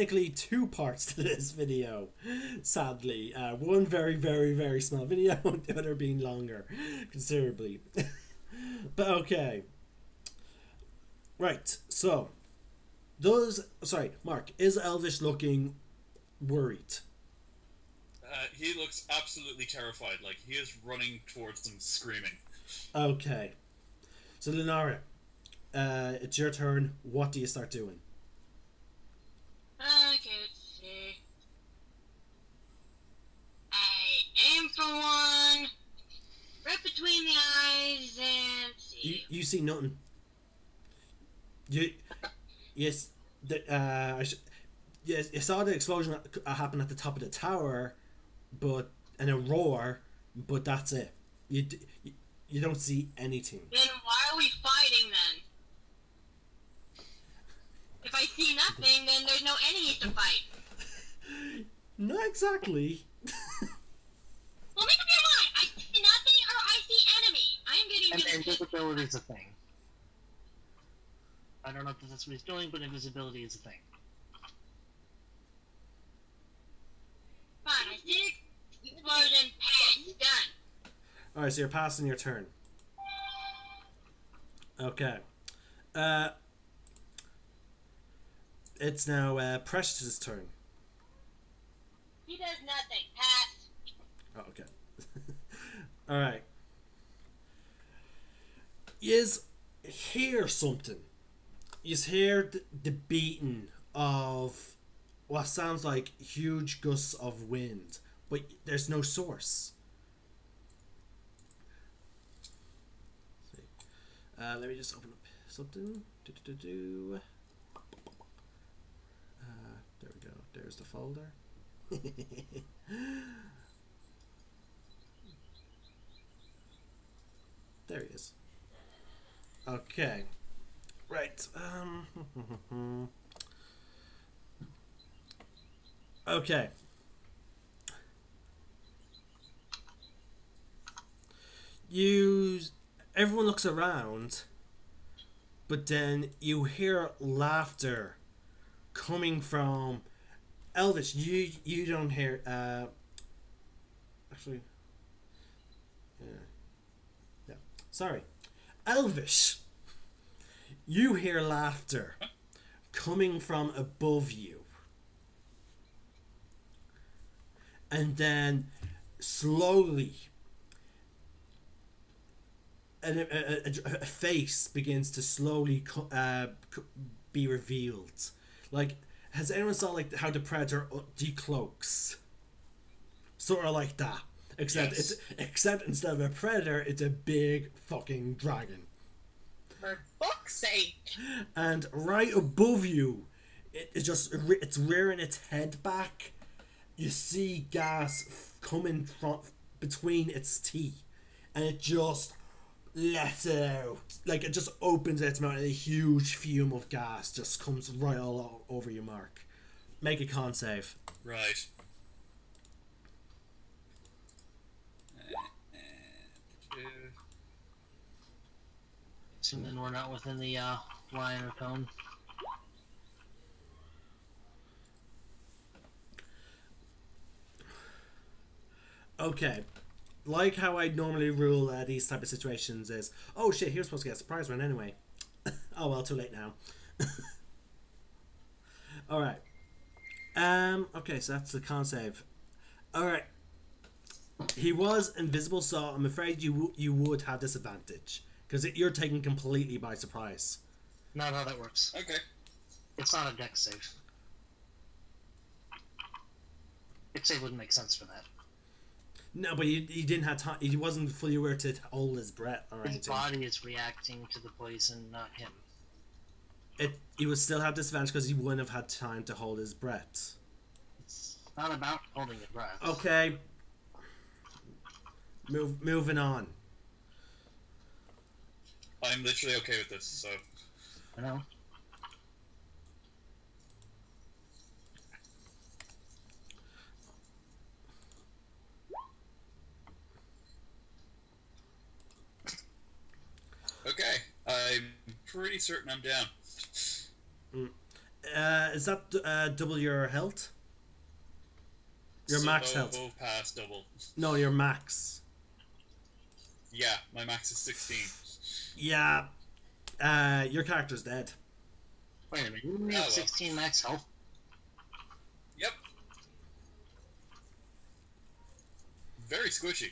technically two parts to this video, sadly. One very, very, very small video, the other being longer, considerably. But okay. Right, so, Mark, is Elvish looking worried? He looks absolutely terrified, like he is running towards them screaming. Okay. So, Lunara, it's your turn. What do you start doing? Okay, let's see. I aim for one, right between the eyes, and see. You see nothing. Yes, yes, you saw the explosion happen at the top of the tower, and a roar, but that's it. You don't see anything. Then why are we fighting then? If I see nothing, then there's no enemies to fight. Not exactly. Well, make up your mind. I see nothing or I see enemy. I am getting And to the invisibility is a thing. I don't know if that's what he's doing, but invisibility is a thing. Fine, I see it. Explosion, pass, done. Alright, so you're passing your turn. Okay. It's now Precious's turn. He does nothing. Pass. Oh, okay. Alright. Yous hear something. Yous hear the beating of what sounds like huge gusts of wind, but there's no source. Let me just open up something. There we go. There's the folder. There he is. Okay. Right. Okay. Everyone looks around, but then you hear laughter coming from Elvis. You don't hear. Actually, yeah. Sorry, Elvis. You hear laughter coming from above you, and then slowly a face begins to slowly be revealed. Like, has anyone saw like how the predator decloaks? Sort of like that, except Yes. except instead of a predator, it's a big fucking dragon. For fuck's sake! And right above you, it's rearing its head back. You see gas coming from between its teeth, and it just lets it out. Like, it just opens its mouth, and a huge fume of gas just comes right all over you, Mark. Make a con save. Right. Assuming we're not within the line or cone. Okay. Like how I normally rule these type of situations is, oh shit, he was supposed to get a surprise run anyway. Oh well, too late now. Alright. Okay, so that's the con save. Alright. He was invisible, so I'm afraid you would have disadvantage. Because you're taken completely by surprise. Not how that works. Okay. It's not a deck save. Deck save wouldn't make sense for that. No, but he didn't have time. He wasn't fully aware to hold his breath or His anything. body is reacting to the poison, not him. He would still have disadvantage because he wouldn't have had time to hold his breath. It's not about holding your breath. Okay. Moving on. I'm literally okay with this, so. I know. Okay. I'm pretty certain I'm down. Is that double your health? Your max health? Past double. No, your max. Yeah, my max is 16. Yeah. Your character's dead. Wait a minute, you only have 16 max health? Yep. Very squishy.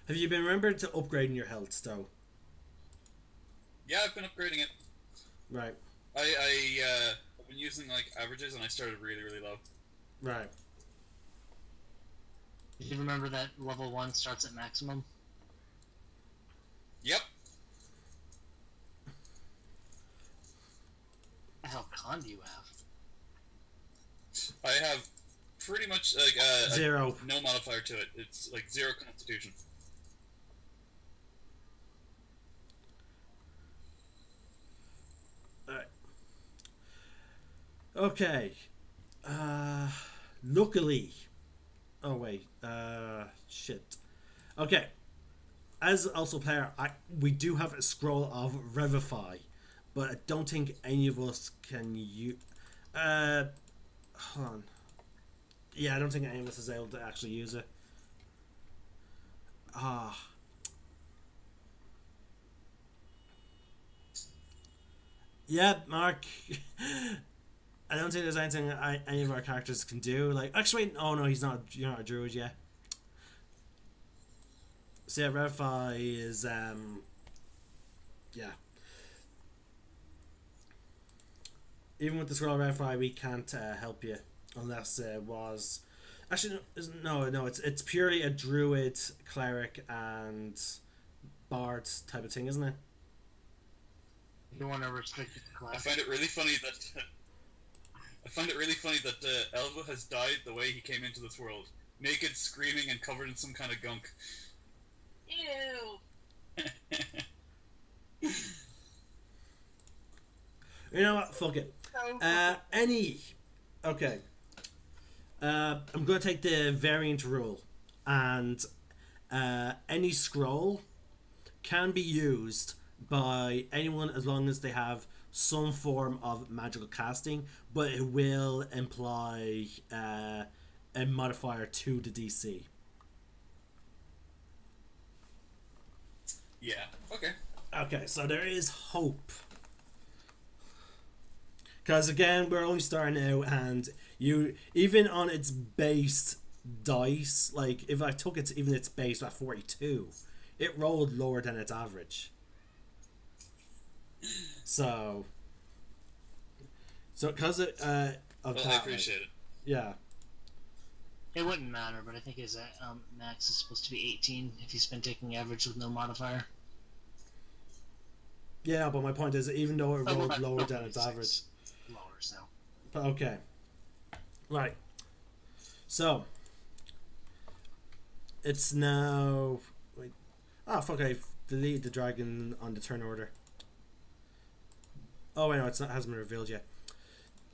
Have you been remembered to upgrading your health, though? Yeah, I've been upgrading it. Right. I've been using like averages, and I started really, really low. Right. Do you remember that level 1 starts at maximum? Yep. What the hell con do you have? I have pretty much like Zero. no modifier to it. It's like 0 constitution. Alright. Okay. Luckily. Oh wait. Shit. Okay. As also player, we do have a scroll of Revivify, but I don't think any of us can use. Hold on. Yeah, I don't think any of us is able to actually use it. Yeah, Mark. I don't think there's anything any of our characters can do. Like, actually, oh no, he's not. You're not a druid yet. So yeah, Revify is yeah. Even with the scroll of Revify, we can't help you unless it was. Actually, no. It's purely a druid, cleric, and bard type of thing, isn't it? You want to restrict it to class? I find it really funny that Elva has died the way he came into this world, naked, screaming, and covered in some kind of gunk. Ew. You know what? Fuck it. Okay. I'm gonna take the variant rule, and any scroll can be used by anyone as long as they have some form of magical casting, but it will imply a modifier to the DC. Yeah. Okay. Okay, so there is hope. Because again, we're only starting out, and you even on its base dice, like if I took its base at 42, it rolled lower than its average. So because of that, I appreciate it. Yeah. It wouldn't matter, but I think his max is supposed to be 18 if he's been taking average with no modifier. Yeah, but my point is, even though it rolled well, lower than its average. Lower, so. But okay. Right. So. It's now. Wait. Oh, fuck, I deleted the dragon on the turn order. Oh, wait, no, it's not, hasn't been revealed yet.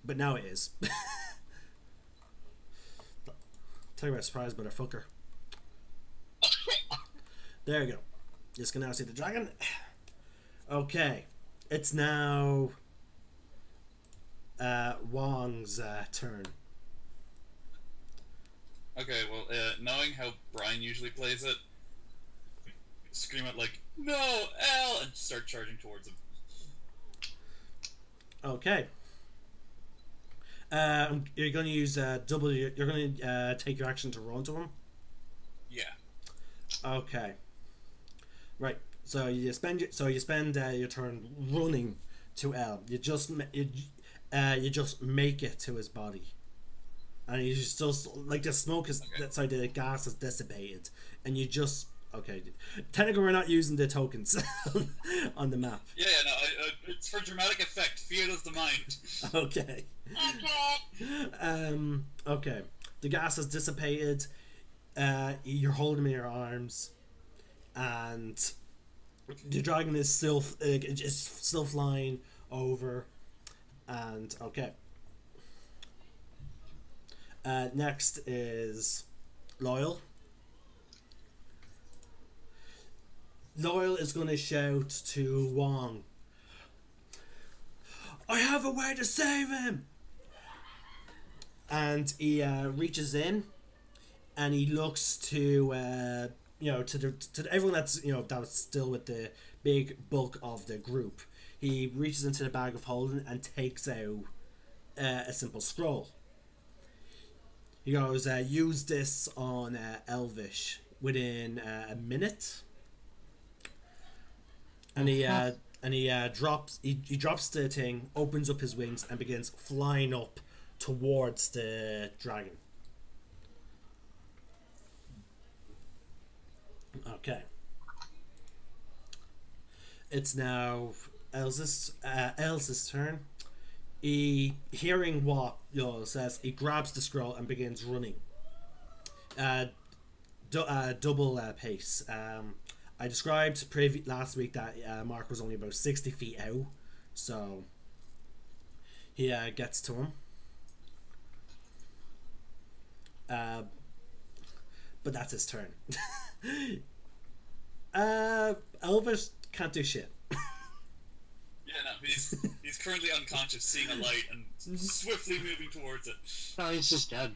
But now it is. Tell you about surprise, motherfucker. There you go. Just can now see the dragon. Okay. It's now Wong's turn. Okay, well, knowing how Brian usually plays it, scream out like, "No, L!" and start charging towards him. Okay. You're going to use double. You're going to take your action to run to him. Yeah. Okay. Right. So you spend your turn running to L. You just make it to his body, and you still like the smoke is the gas is dissipated, and you just Technically, we're not using the tokens on the map. Yeah, no, it's for dramatic effect. Fear of the mind. Okay. Okay. Okay. The gas has dissipated. You're holding him in your arms, and the dragon is still flying over. And okay. Next is Loyal. Loyal is going to shout to Wong. I have a way to save him. And he reaches in, and he looks to to everyone that's that was still with the big bulk of the group. He reaches into the bag of holding and takes out a simple scroll. He goes, use this on Elvish within a minute, and he drops the thing, opens up his wings, and begins flying up towards the dragon. Okay. It's now Elsa's turn. He, hearing what YOLO says, he grabs the scroll and begins running. Double pace. I described last week that Mark was only about 60 feet out, so he gets to him. But that's his turn. Elvis can't do shit. Yeah, no, he's currently unconscious, seeing a light and swiftly moving towards it. No, he's just dead.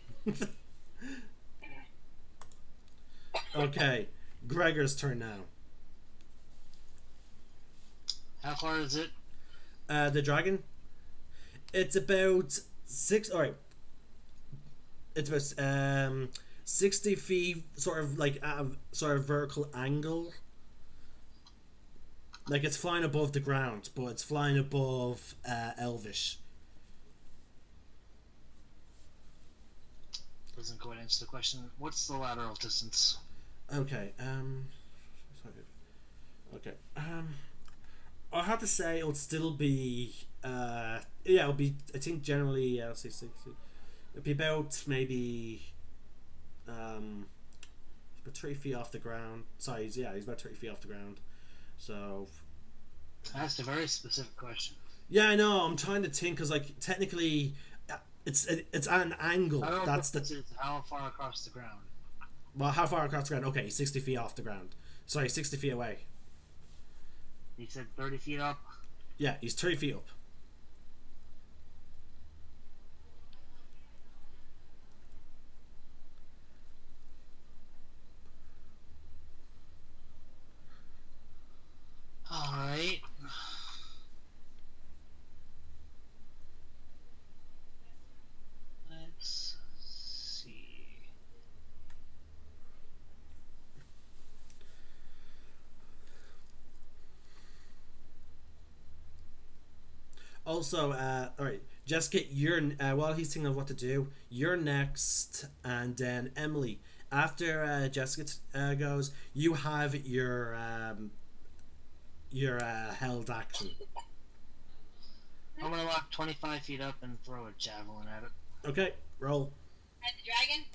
Okay, Gregor's turn now. How far is it? The dragon. It's about It's about 60 feet, sort of like at a sort of vertical angle. Like it's flying above the ground, but it's flying above Elvish. Doesn't quite answer the question. What's the lateral distance? Okay. Sorry. Okay. I'll have to say it'll still be. It'll be. I think generally, I'll say 60. It'll be about maybe. About 30 feet off the ground. Sorry, he's about 30 feet off the ground. So. I asked a very specific question. Yeah, I know. I'm trying to think because, like, technically, it's at an angle. I don't know That's if it's how far across the ground. Well, how far across the ground? Okay, 60 feet off the ground. Sorry, 60 feet away. He said 30 feet up. Yeah, he's 30 feet up. Alright. Let's see. Also, all right, Jessica, you're while he's thinking of what to do, you're next, and then Emily. After Jessica goes, you have your held action. I'm gonna walk 25 feet up and throw a javelin at it. Okay, roll. At the dragon?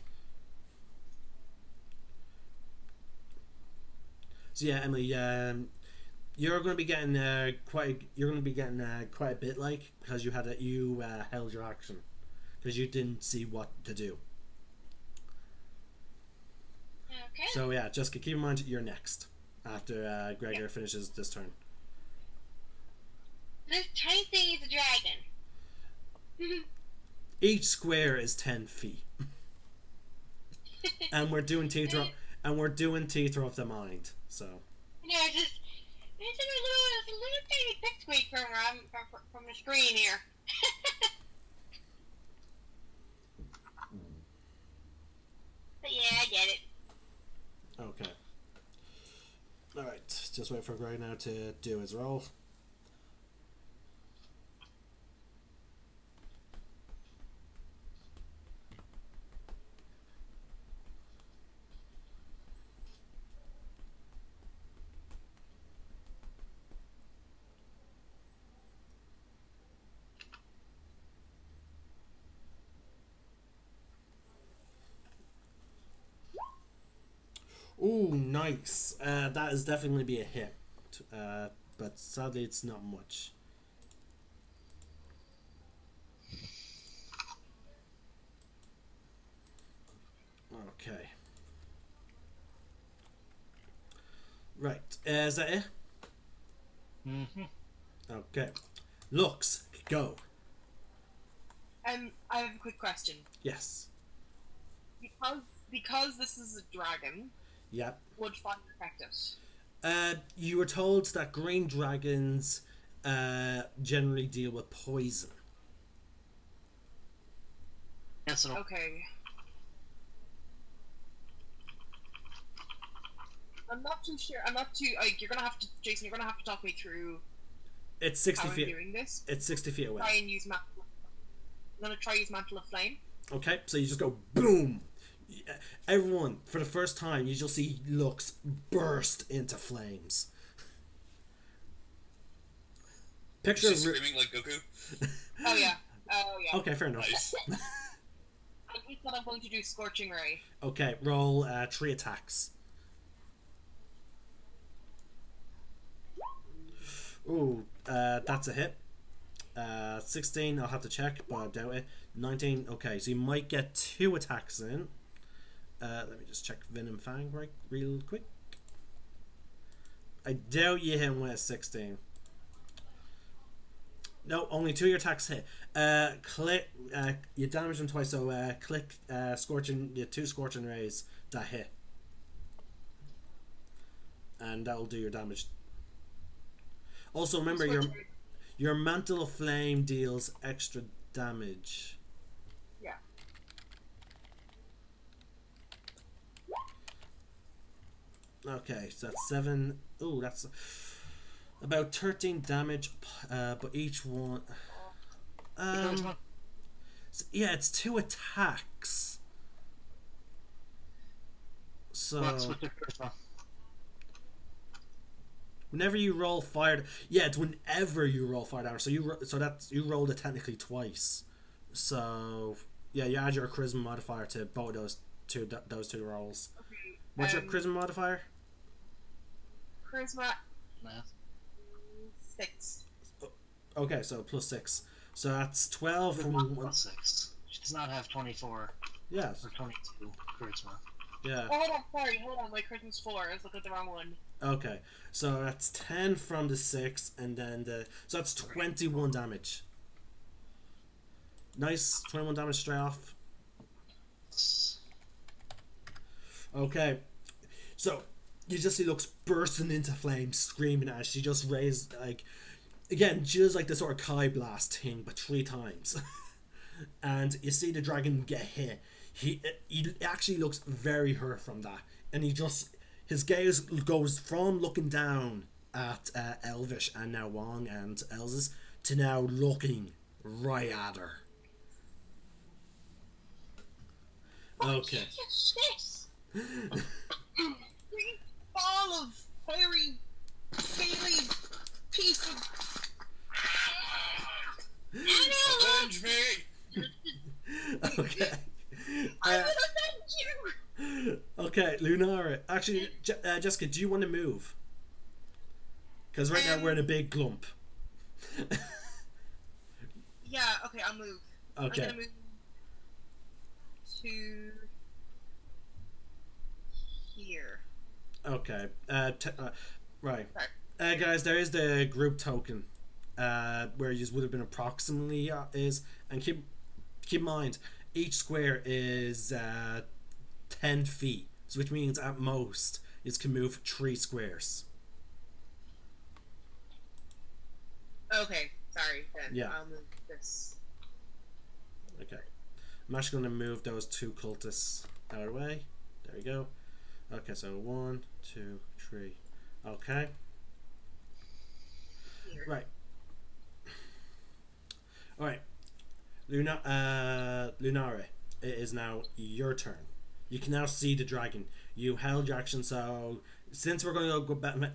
So yeah, Emily, you're going to be getting quite a bit, like, because you held your action because you didn't see what to do. Okay. So yeah, Jessica, keep in mind you're next after Gregor finishes this turn. This tiny thing is a dragon. Each square is 10 feet, and we're doing Teeter of the Mind. So. It's a little tiny pipsqueak from the screen here. But yeah, I get it. Okay. Alright, just wait for Greg now to do his roll. Ooh, nice. That is definitely be a hit. But sadly it's not much. Okay. Right. Is that it? Mm-hmm. Okay. Lux, Go. I have a quick question. Yes. Because this is a dragon, Yep. would fire affect it? You were told that green dragons generally deal with poison. Yes, it'll. Okay. I'm not too sure. I'm not too like. You're gonna have to, Jason. You're gonna have to talk me through It's 60 how I'm feet. doing this. It's 60 feet away. Try and use mantle. I'm gonna try use mantle of flame. Okay, so you just go boom. Everyone, for the first time, you just see Lux burst into flames. Picture She's of screaming like Goku. Oh yeah. Oh yeah. Okay, fair enough. Nice. I think that I'm going to do scorching ray. Okay, roll 3 attacks. Ooh, that's a hit. 16, I'll have to check, but I doubt it. 19, okay, so you might get 2 attacks in. Let me just check Venom Fang real quick. I doubt you hit him with a 16. No, only 2 of your attacks hit. Click, you damage them twice, so click scorching, 2 scorching rays that hit. And that'll do your damage. Also remember your mantle of flame deals extra damage. Yeah. Okay, so that's 7. Ooh, that's about 13 damage, but each one. Yeah, it's 2 attacks. So What's with the charisma? whenever you roll fire, yeah, it's whenever you roll fire damage. So you rolled it technically twice. So yeah, you add your charisma modifier to both those two rolls. Okay. What's your charisma modifier? Charisma Math. 6. Okay, so plus 6. So that's 12 from Plus one. 6. She does not have 24 Yes. or 22 charisma. Yeah. Oh, hold on, sorry, hold on. My charisma's 4. I was looking at the wrong one. Okay. So that's 10 from the 6, and then so that's 21 damage. Nice, 21 damage straight off. Okay. So you just see Lux bursting into flames, screaming as she just raised again, she does the sort of Kai blast thing, but 3 times. And you see the dragon get hit. He actually looks very hurt from that, and his gaze goes from looking down at Elvish and now Wong and Elsa's to now looking right at her. Okay. Yes. Green ball of fiery, scaly piece of. Avenge me! Okay. I will avenge you. Okay, Lunar. Actually, Jessica, do you want to move? Because right now we're in a big clump. Yeah. Okay, I'll move. Okay. I'm gonna move to here. Okay. Right. Right. Guys, there is the group token, where you would have been approximately is, and keep in mind each square is 10 feet, so which means at most you can move 3 squares. Okay. Sorry. Then Yeah. I'll move this. Okay. I'm actually going to move those 2 cultists out of the way. There we go. Okay, so 1, 2, 3. Okay. Here. Right. Alright. Lunare, it is now your turn. You can now see the dragon. You held your action, so since we're going to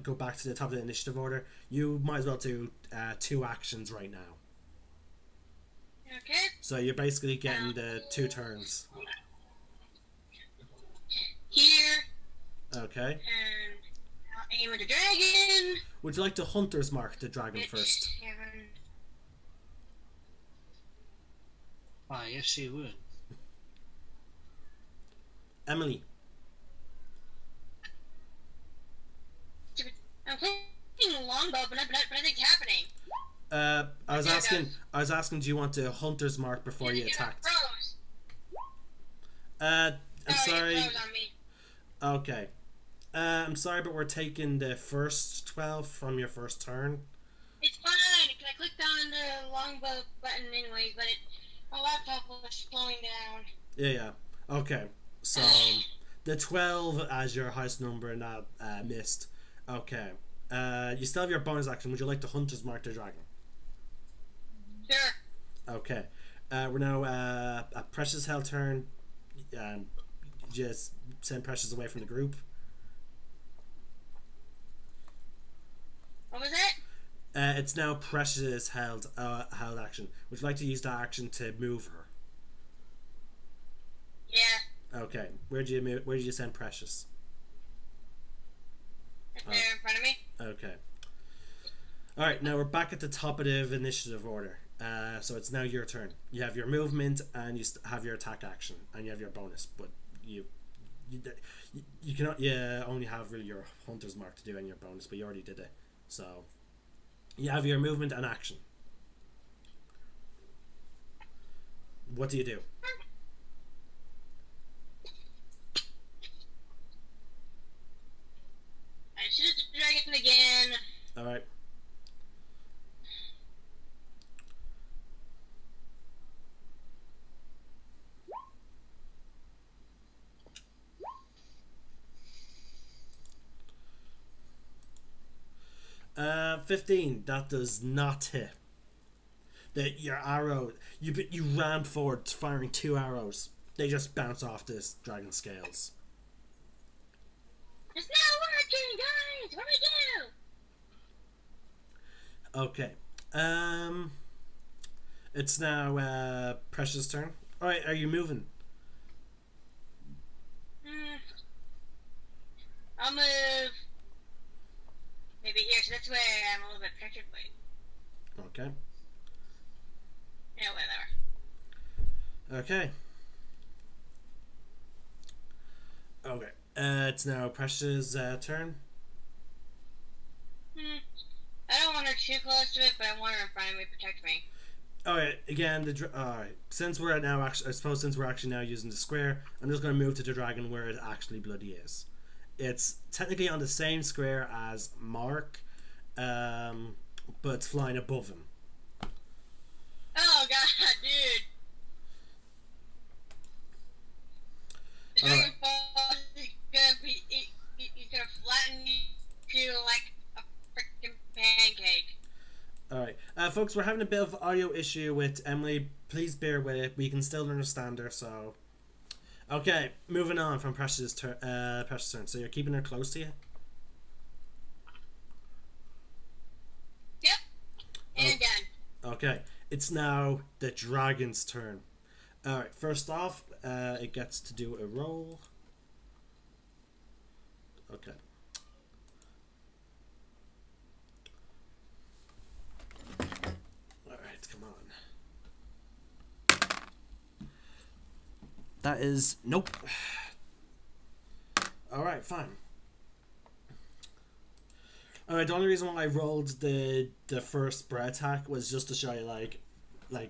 go back to the top of the initiative order, you might as well do 2 actions right now. Okay. So you're basically getting the 2 turns. Here, Okay. and I'll aim at the dragon. Would you like to hunter's mark the dragon first? 7. Ah, yes, she would. Emily. I'm playing a longbow, but I think it's happening. I was asking, do you want to hunter's mark before you attacked? Froze. I'm Sorry, sorry. it froze on me. Okay. I'm sorry, but we're taking the first 12 from your first turn. It's fine, because I clicked on the longbow button anyways, but my laptop was slowing down. Yeah. Okay. So the 12 as your highest number and that missed. Okay. You still have your bonus action. Would you like to hunter's mark the dragon? Sure. Okay. We're now at Precious Hell turn. Just send Precious away from the group. What was it? It's now Precious held action. Would you like to use that action to move her? Yeah. Okay. Where do you send Precious? Right there in front of me. Okay. All right. Now we're back at the top of the initiative order. So it's now your turn. You have your movement and you have your attack action and you have your bonus, but you cannot. You only have really your hunter's mark to do and your bonus, but you already did it. So you have your movement and action. What do you do? I shoot the dragon again. All right. Uh, 15. That does not hit. Your arrow, you ran forward, firing 2 arrows. They just bounce off this dragon scales. It's not working, guys. What do I do? Okay. It's now Precious' turn. All right. Are you moving? I'll move. Maybe here, so that's where I'm a little bit pressured. Wait. Okay. Yeah, whatever. Okay. Okay. It's now Precious' turn. I don't want her too close to it, but I want her in front of me to protect me. Alright, again, alright. Since we're now actually, I suppose since we're actually now using the square, I'm just going to move to the dragon where it actually bloody is. It's technically on the same square as Mark, but it's flying above him. Oh god, dude. The dragon falls, he's gonna flatten you like a freaking pancake. Alright, folks, we're having a bit of audio issue with Emily. Please bear with it. We can still understand her, so... Okay, moving on from Precious' turn. So you're keeping her close to you? Yep. And done. Okay, it's now the dragon's turn. Alright, first off, it gets to do a roll. Okay. Alright, come on. That is... Nope. Alright, fine. Alright, the only reason why I rolled the first spread attack was just to show you, like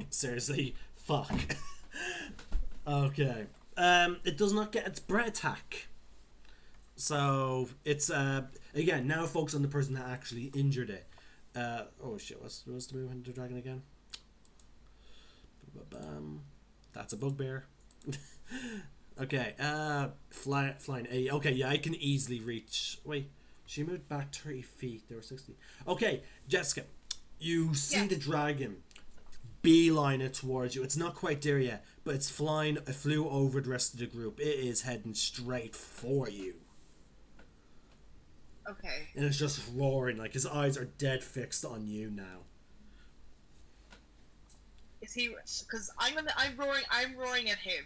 seriously, fuck. Okay. It does not get its spread attack. So, it's, again, now focus on the person that actually injured it. Oh shit, what's the movement to the dragon again? That's a bugbear. Okay, flying A. Okay, yeah, I can easily reach. Wait, she moved back 30 feet. There were 60. Okay, Jessica, you see the dragon beeline it towards you. It's not quite there yet, but it's flying. It flew over the rest of the group. It is heading straight for you. Okay. And it's just roaring, like his eyes are dead fixed on you now. Is he? Because I'm roaring at him.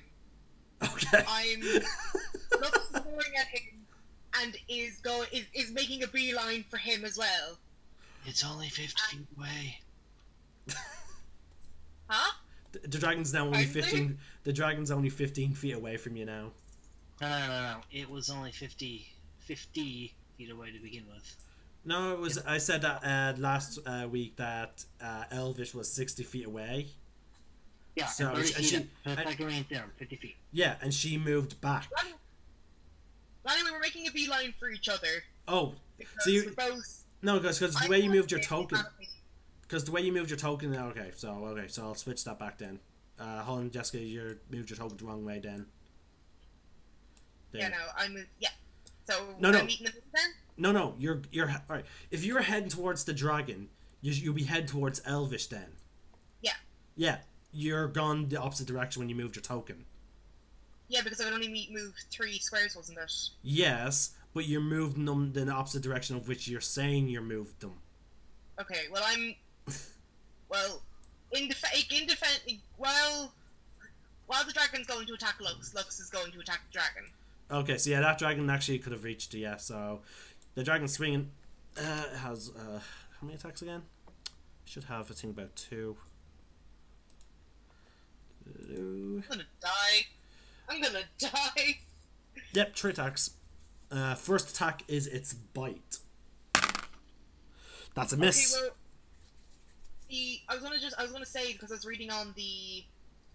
Okay. I'm not roaring at him, and is making a beeline for him as well. It's only 50 feet away. Huh? The dragon's now only 15. The dragon's only 15 feet away from you now. No. It was only 50 feet away to begin with. No, it was. I said that last week that Elvish was 60 feet away. Yeah, So, and 30 and feet she- in Pythagorean theorem, 50 feet. Yeah, and she moved back. Well, anyway, we're making a beeline for each other. Oh, Because so you we're both. no, because the I way you want moved your to token. have a- Because the way you moved your token. Okay, so I'll switch that back then. Hold on, Jessica, you moved your token the wrong way then. There. Yeah, no, I moved. Yeah. So No, I'm no. meeting them then. No, you're all right. If you're heading towards the dragon, you'll be heading towards Elvish then. Yeah. Yeah, you're gone the opposite direction when you moved your token. Yeah, because I would only move 3 squares, wasn't it? Yes, but you're moving them in the opposite direction of which you're saying you moved them. Okay. Well, I'm. Well, while the dragon's going to attack Lux, Lux is going to attack the dragon. Okay, so yeah, that dragon actually could have reached you. Yeah, so the dragon swinging has how many attacks again? Should have I think about 2. I'm gonna die. I'm gonna die. Yep, 3 attacks. First attack is its bite. That's a miss. Okay, well, I was gonna say because I was reading on the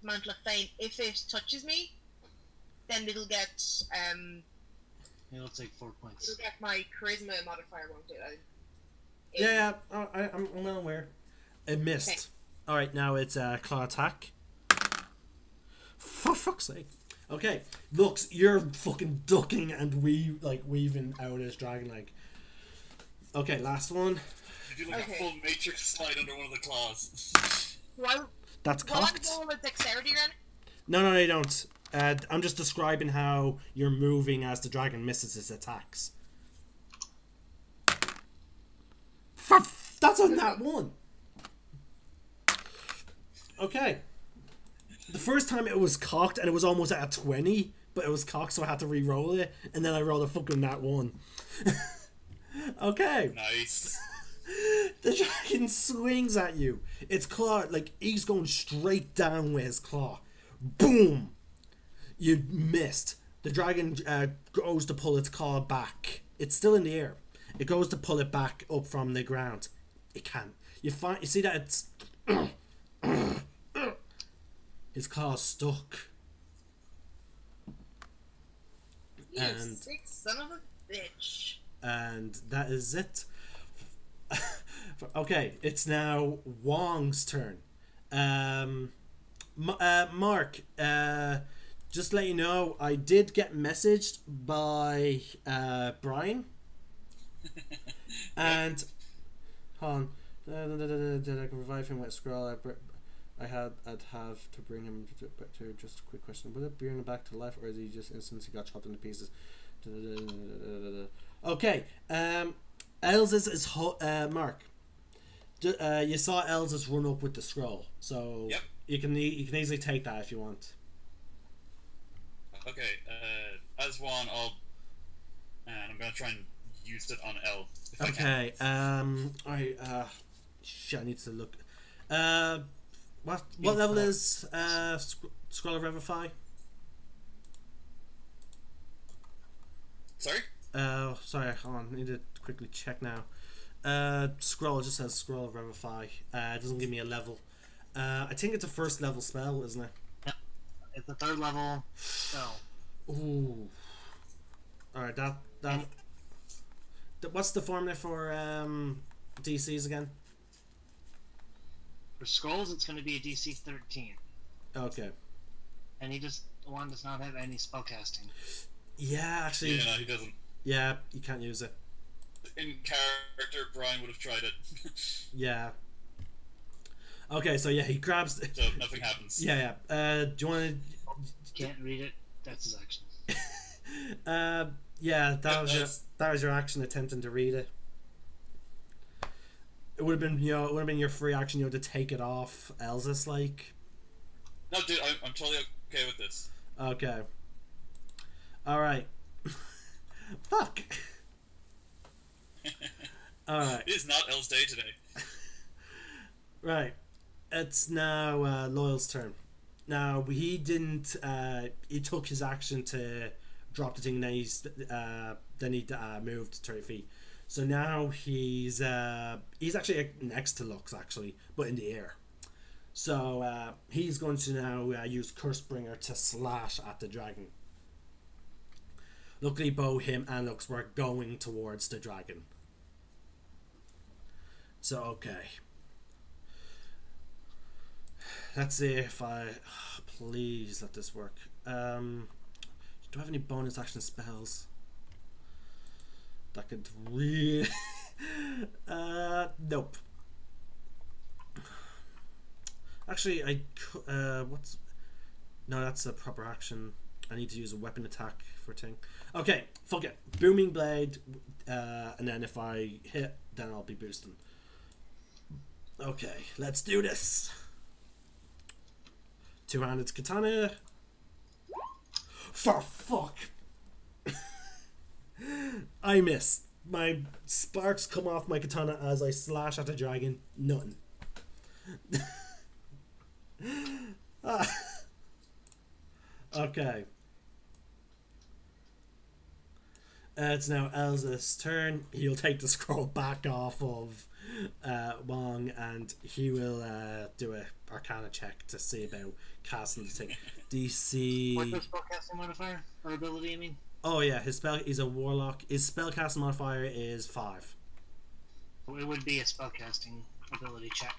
Mantle of Fame, if it touches me, then it'll get It'll take 4 points. it'll get my charisma modifier, won't it? Yeah, I'm well aware. It missed. Okay. All right, now it's claw attack. For fuck's sake. Okay, Lux, you're fucking ducking and weaving out of this dragon like. Okay, last one. You do like Okay. a full matrix slide under one of the claws. Well, That's will I cocked. roll a dexterity then? No, you don't. I'm just describing how you're moving as the dragon misses its attacks. That's on that one. Okay. The first time it was cocked and it was almost at a 20, but it was cocked, so I had to re-roll it, and then I rolled a fucking nat 1. Okay. Nice. The dragon swings at you. Its claw, he's going straight down with his claw. Boom! You missed. The dragon goes to pull its claw back. It's still in the air. It goes to pull it back up from the ground. It can't. You see that it's his claw's stuck. You And- sick son of a bitch. And that is it. Okay, it's now Wong's turn. Mark, just to let you know, I did get messaged by Brian. And hold on. Did I can revive him with a scroll? I'd have to bring him to just a quick question. Will it bring him back to life, or is he just instantly got chopped into pieces? Okay. Elsa's is Mark. You saw Elsa's run up with the scroll, so Yep. you can easily take that if you want. Okay, as one, and I'm gonna try and use it on L. If I can. Okay. Alright. Shit. I need to look. What level is Scroll of Revify? Sorry? Sorry. Hold on. I need to quickly check now. Scroll, it just says Scroll of Revify. It doesn't give me a level. I think it's a first level spell, isn't it? It's the 3rd level spell. Ooh. Alright, what's the formula for DCs again? For scrolls, it's going to be a DC 13. Okay. And one does not have any spellcasting. Yeah, actually. Yeah, no, he doesn't. Yeah, you can't use it. In character, Brian would have tried it. Yeah. Okay, so yeah, he grabs. So nothing happens. Yeah. Do you want Can't read it. That's his action. to? Yeah, that was your action attempting to read it. It would have been your free action, to take it off Elsa's like. No, dude, I'm totally okay with this. Okay. All right. Fuck. All right. It is not L's day today. Right. It's now Loyal's turn. Now he didn't. He took his action to drop the thing, and then he moved 30 feet. So now he's actually next to Lux, actually, but in the air. So he's going to now use Cursebringer to slash at the dragon. Luckily, both him and Lux were going towards the dragon. So, okay. Let's see if please let this work. Do I have any bonus action spells? That could really... nope. Actually, I could... what's... No, that's a proper action. I need to use a weapon attack for a thing. Okay, fuck it. Booming Blade, and then if I hit, then I'll be boosting. Okay, let's do this. Two-handed katana. For fuck. I missed. My sparks come off my katana as I slash at the dragon. Nothing. Okay. It's now Elsa's turn. He'll take the scroll back off of Wong, and he will do a Arcana check to see about casting the thing. DC. What's the spellcasting modifier or ability? I mean. Oh yeah, he's a warlock. His spellcasting modifier is 5. It would be a spellcasting ability check.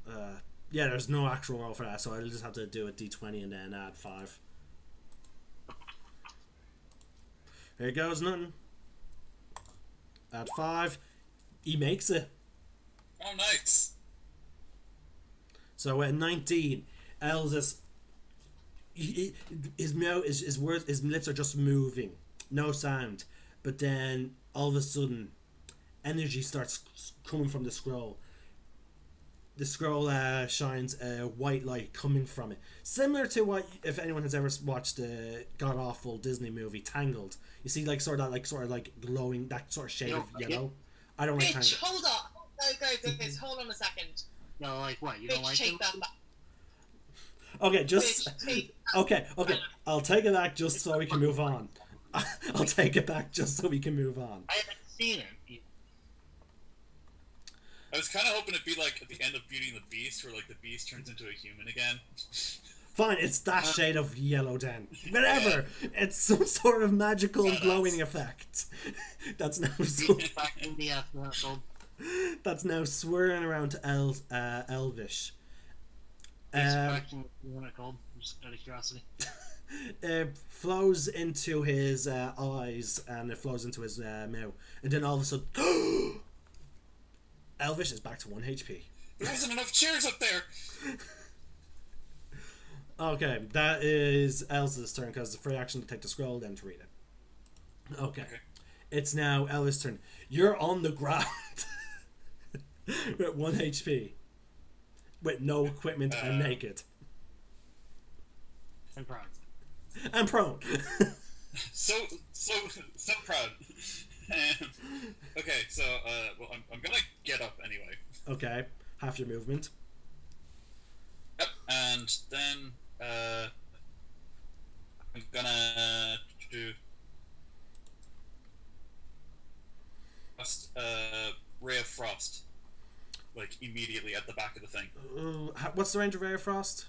Right. Yeah, there's no actual roll for that, so I'll just have to do a d20 and then add 5. Here goes, nothing. Add 5. He makes it. Oh, nice. So at 19, Elsa's his mouth, his words, his lips are just moving, no sound. But then all of a sudden, energy starts coming from the scroll. The scroll shines a white light coming from it, similar to what, if anyone has ever watched the god awful Disney movie Tangled. You see, like sort of like glowing, that sort of shade of yellow. I don't like Tangled. Bitch, hold on. Guys, hold on a second. No, like what? You don't Bitch, like take them? that back. Okay, just Bitch, take okay. I'll take it back just so we can move on. I'll take it back just so we can move on. I haven't seen it. I was kind of hoping it'd be like at the end of Beauty and the Beast, where like the Beast turns into a human again. Fine, it's that shade of yellow then. Whatever. It's some sort of magical glowing effect. That's now Back in the household. that's now swirling around to Elvish. Back in what I called, just out of curiosity. It flows into his eyes and it flows into his mouth, and then all of a sudden, Elvish is back to 1 HP. There wasn't enough chairs up there. Okay, that is Elsa's turn because the free action to take the scroll, then to read it. Okay. It's now Elsa's turn. You're on the ground with 1 HP, with no equipment and naked. And prone. And prone. So proud. Okay, so well, I'm gonna get up anyway. Okay, half your movement. Yep, and then I'm gonna do just Ray of Frost, like immediately at the back of the thing. What's the range of Ray of Frost?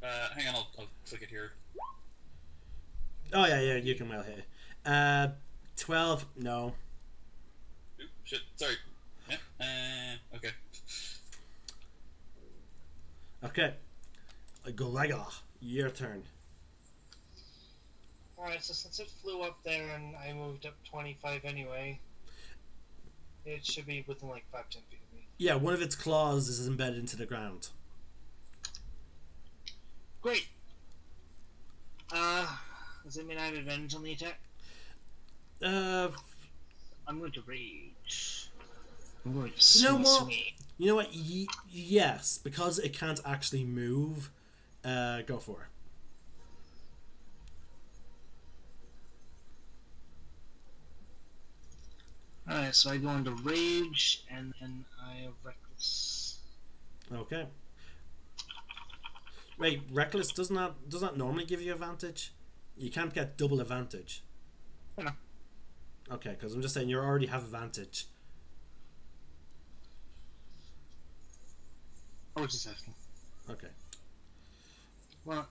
Hang on, I'll click it here. Oh yeah, you can well hit it. 12, no. Oop, shit, sorry. Yeah, okay. Okay. Gregor, your turn. Alright, so since it flew up there and I moved up 25 anyway, it should be within like 5-10 feet of me. Yeah, one of its claws is embedded into the ground. Great. Does it mean I have advantage on the attack? I'm going to rage. I'm going to You know what? swing. You know what? Yes, because it can't actually move. Go for it. Alright, so I go into rage, and then I have reckless. Okay. Wait, reckless does not normally give you advantage? You can't get double advantage. I know. Okay, because I'm just saying you already have advantage. I was just asking. Okay. Well,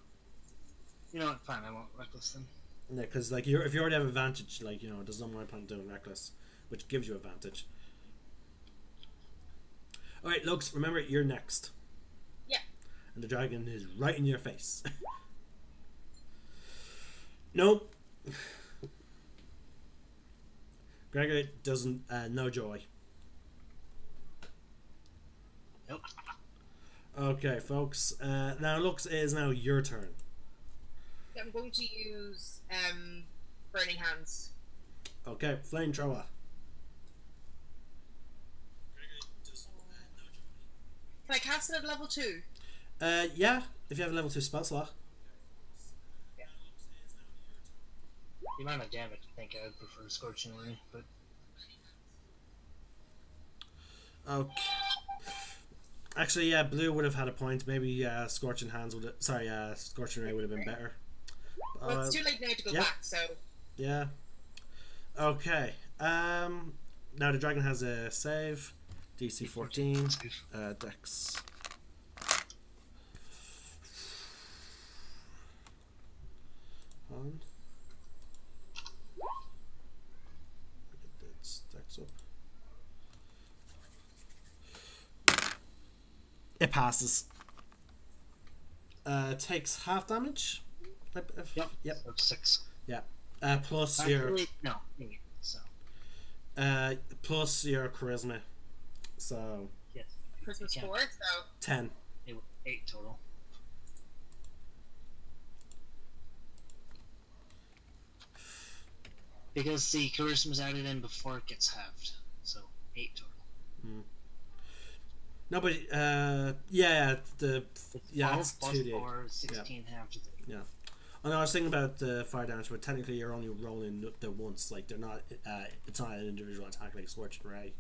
you know what? Fine, I won't reckless then. Yeah, because like if you already have advantage, like there's no more point doing reckless, which gives you advantage. All right, Lux. Remember, you're next. Yeah. And the dragon is right in your face. Nope. Gregory doesn't. No joy. Nope. Okay, folks. Now, Lux, it is now your turn. I'm going to use Burning Hands. Okay, flamethrower. Can I cast it at level 2? Yeah, if you have a level 2 spell slot. The amount of damage, I think I would prefer Scorching Ray, but Okay. Actually, yeah, blue would have had a point. Maybe Scorching Hands would. Scorching Ray would have been better. Well, it's too late now to go yeah. back, so... Yeah. Okay. Now the dragon has a save. DC 14. Dex. On. Get its Dex up. It passes. Takes half damage. Yep. So 6. Yeah. Plus your Actually, no. So, plus your charisma. So yes. Christmas You can't. 4, so... 10. It was 8 total. Because the charisma is added in before it gets halved. So, 8 total. No, but it's 2D. 4, 16 halved is 8. Yeah. Oh no, I was thinking about the fire damage, but technically you're only rolling the once. Like they're not. It's not an individual attack like Scorching Ray.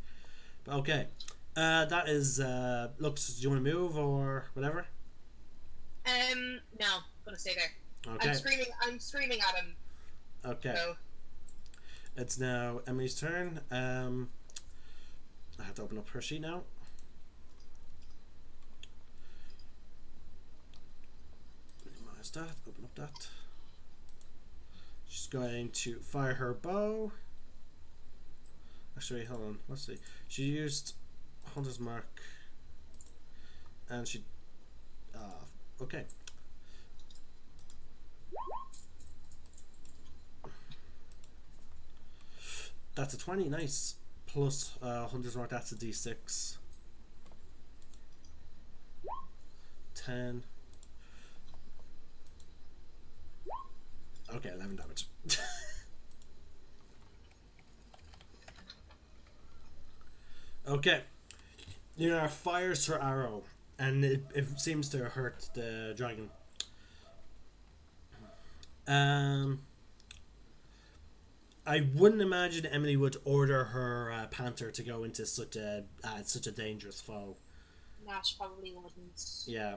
But okay. That is. Look, do you want to move or whatever? No, I'm gonna stay there. Okay. I'm screaming at him. Okay. So, It's now Emily's turn. I have to open up her sheet now. Minimize that. Open up that. She's going to fire her bow. Actually, hold on. Let's see. She used Hunter's Mark, and she. Okay. That's a 20. Nice. Plus Hunter's Mark. That's a D6. 10. Okay, 11 damage. Okay. Lunar fires her arrow, and it seems to hurt the dragon. I wouldn't imagine Emily would order her panther to go into such a dangerous foe. Nash probably wouldn't. Yeah.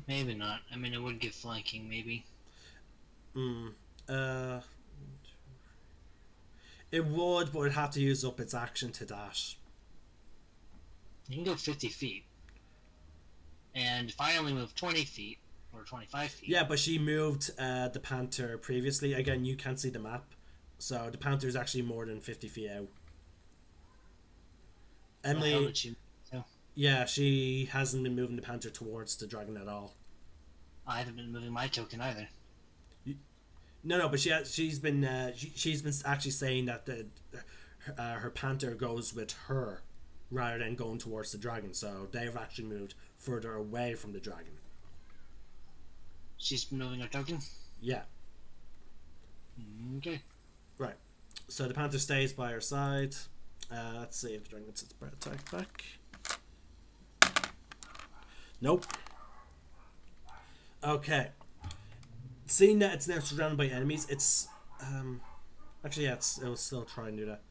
Maybe not. I mean, it would give flanking, maybe. It would, but it'd have to use up its action to dash. You can go 50 feet. And if I only move 20 feet, or 25 feet... Yeah, but she moved the panther previously. Again, you can't see the map. So the panther is actually more than 50 feet out. Emily... How did she... So, Yeah, she hasn't been moving the panther towards the dragon at all. I haven't been moving my token either. No, but she's been actually saying that her panther goes with her rather than going towards the dragon. So they've actually moved further away from the dragon. She's been moving her token? Yeah. Okay. Right. So the panther stays by her side. Let's see if the dragon gets its attack back. Nope. Okay. Seeing that it's now surrounded by enemies, it's actually yeah, it'll still try and do that.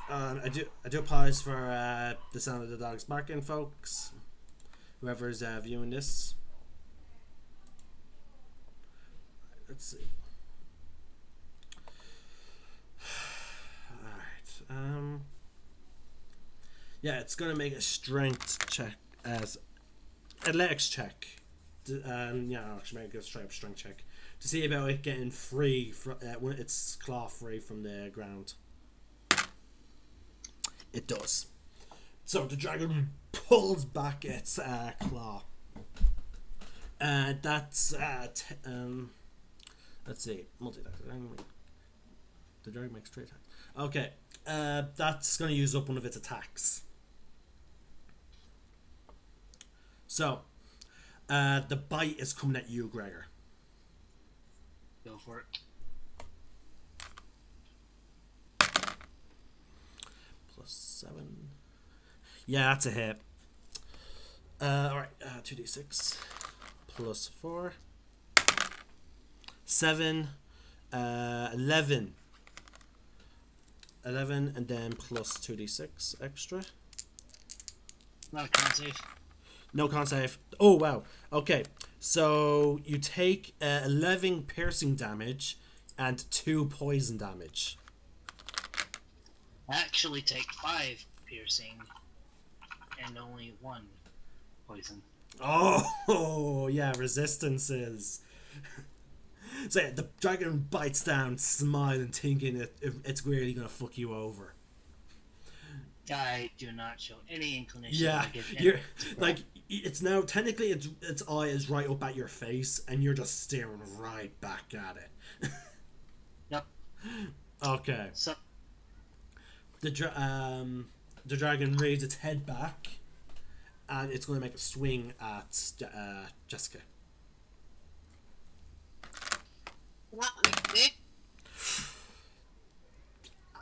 I do apologize for the sound of the dogs barking, folks. Whoever's viewing this. let's see. Alright. Yeah, it's gonna make a strength check as athletics check. Yeah, I'll actually make a straight up strength check to see about it getting free from when its claw free from the ground. It does. So the dragon pulls back its claw. That's let's see, multi-attack. The dragon makes 3 attacks. Okay, that's gonna use up one of its attacks. So, the bite is coming at you, Gregor. Go for it. +7. Yeah, that's a hit. Alright, 2d6 +4. 7. 11. 11 and then plus 2d6 extra. Not a con save. No con save. Oh, wow. Okay, so you take 11 piercing damage and 2 poison damage. Actually, take 5 piercing and only 1 poison. Oh, yeah, resistances. So yeah, the dragon bites down, smiling, thinking it's really gonna fuck you over. I do not show any inclination. Yeah, to give you're anything to like it's now technically its eye is right up at your face, and you're just staring right back at it. Yep. Okay. So The dragon raises its head back, and it's going to make a swing at Jessica. Not me.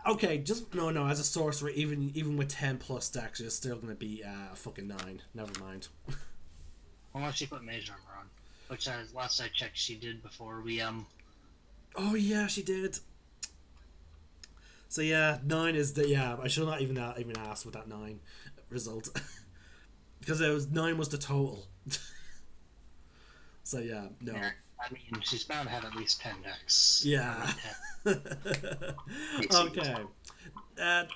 Okay, just no. As a sorcerer, even with 10 plus dex, it's still going to be a fucking 9. Never mind. unless she put mage armor on, which last I checked she did before we Oh yeah, she did. So yeah, 9 is the I should not even ask with that 9 result because it was 9 was the total. So yeah, no. Yeah, I mean, she's bound to have at least 10 decks. Yeah. Okay.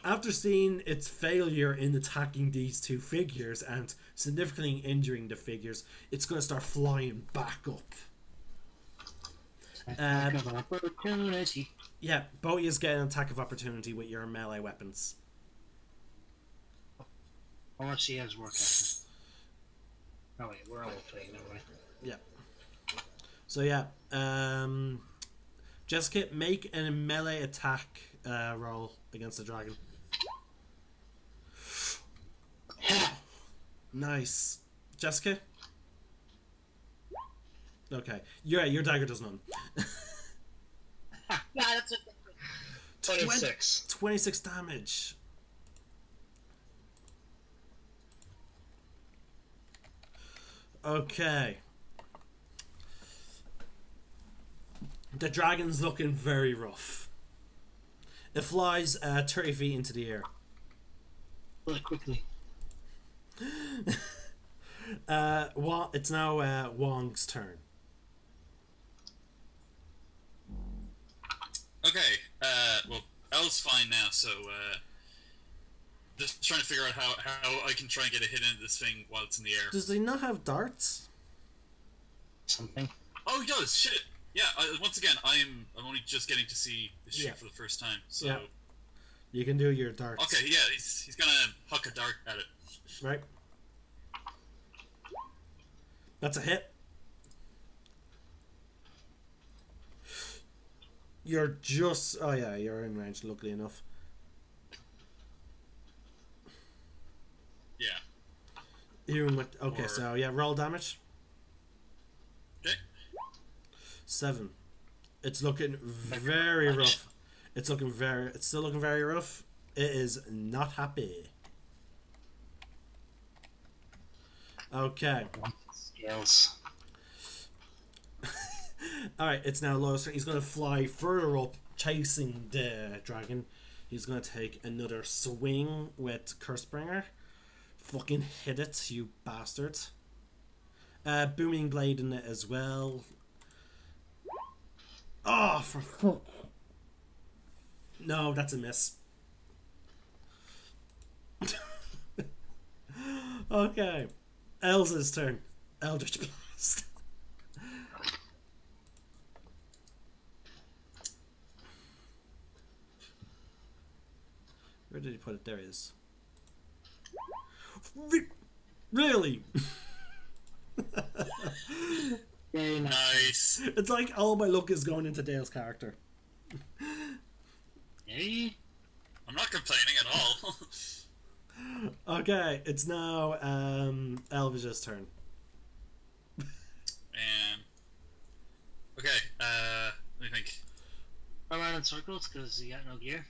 After seeing its failure in attacking these 2 figures and significantly injuring the figures, it's going to start flying back up. Attack of opportunity. Yeah, Bowie is getting an attack of opportunity with your melee weapons. Unless she has work ethic. Oh wait, we're all playing that way. Yeah. So yeah, Jessica, make a melee attack roll against the dragon. Nice. Jessica? Okay. Your dagger does none. Yeah, that's what. 26. 26 damage. Okay. The dragon's looking very rough. It flies 30 feet into the air. Really quickly. It's now Wong's turn. Okay, well, Elle's fine now, so, just trying to figure out how I can try and get a hit into this thing while it's in the air. Does he not have darts? Something. Oh, he does, shit! Yeah, once again, I'm only just getting to see this shit for the first time, so... Yeah. You can do your darts. Okay, yeah, he's gonna huck a dart at it. Right. That's a hit. You're just... Oh yeah, you're in range, luckily enough. Yeah. Even with... Okay, so yeah, roll damage. Okay. 7. It's looking very rough. It's still looking very rough. It is not happy. Okay. Scales. Alright, it's now Lois. He's going to fly further up, chasing the dragon. He's going to take another swing with Cursebringer. Fucking hit it, you bastard. Booming Blade in it as well. Oh, for fuck. No, that's a miss. Okay. Elsa's turn. Eldritch Blast. Where did he put it? There he is. Really? Very nice. Nice. It's like all my luck is going into Dale's character. Hey. I'm not complaining at all. Okay, it's now Elvis's turn. And okay, let me think. Run around in circles because you got no gear.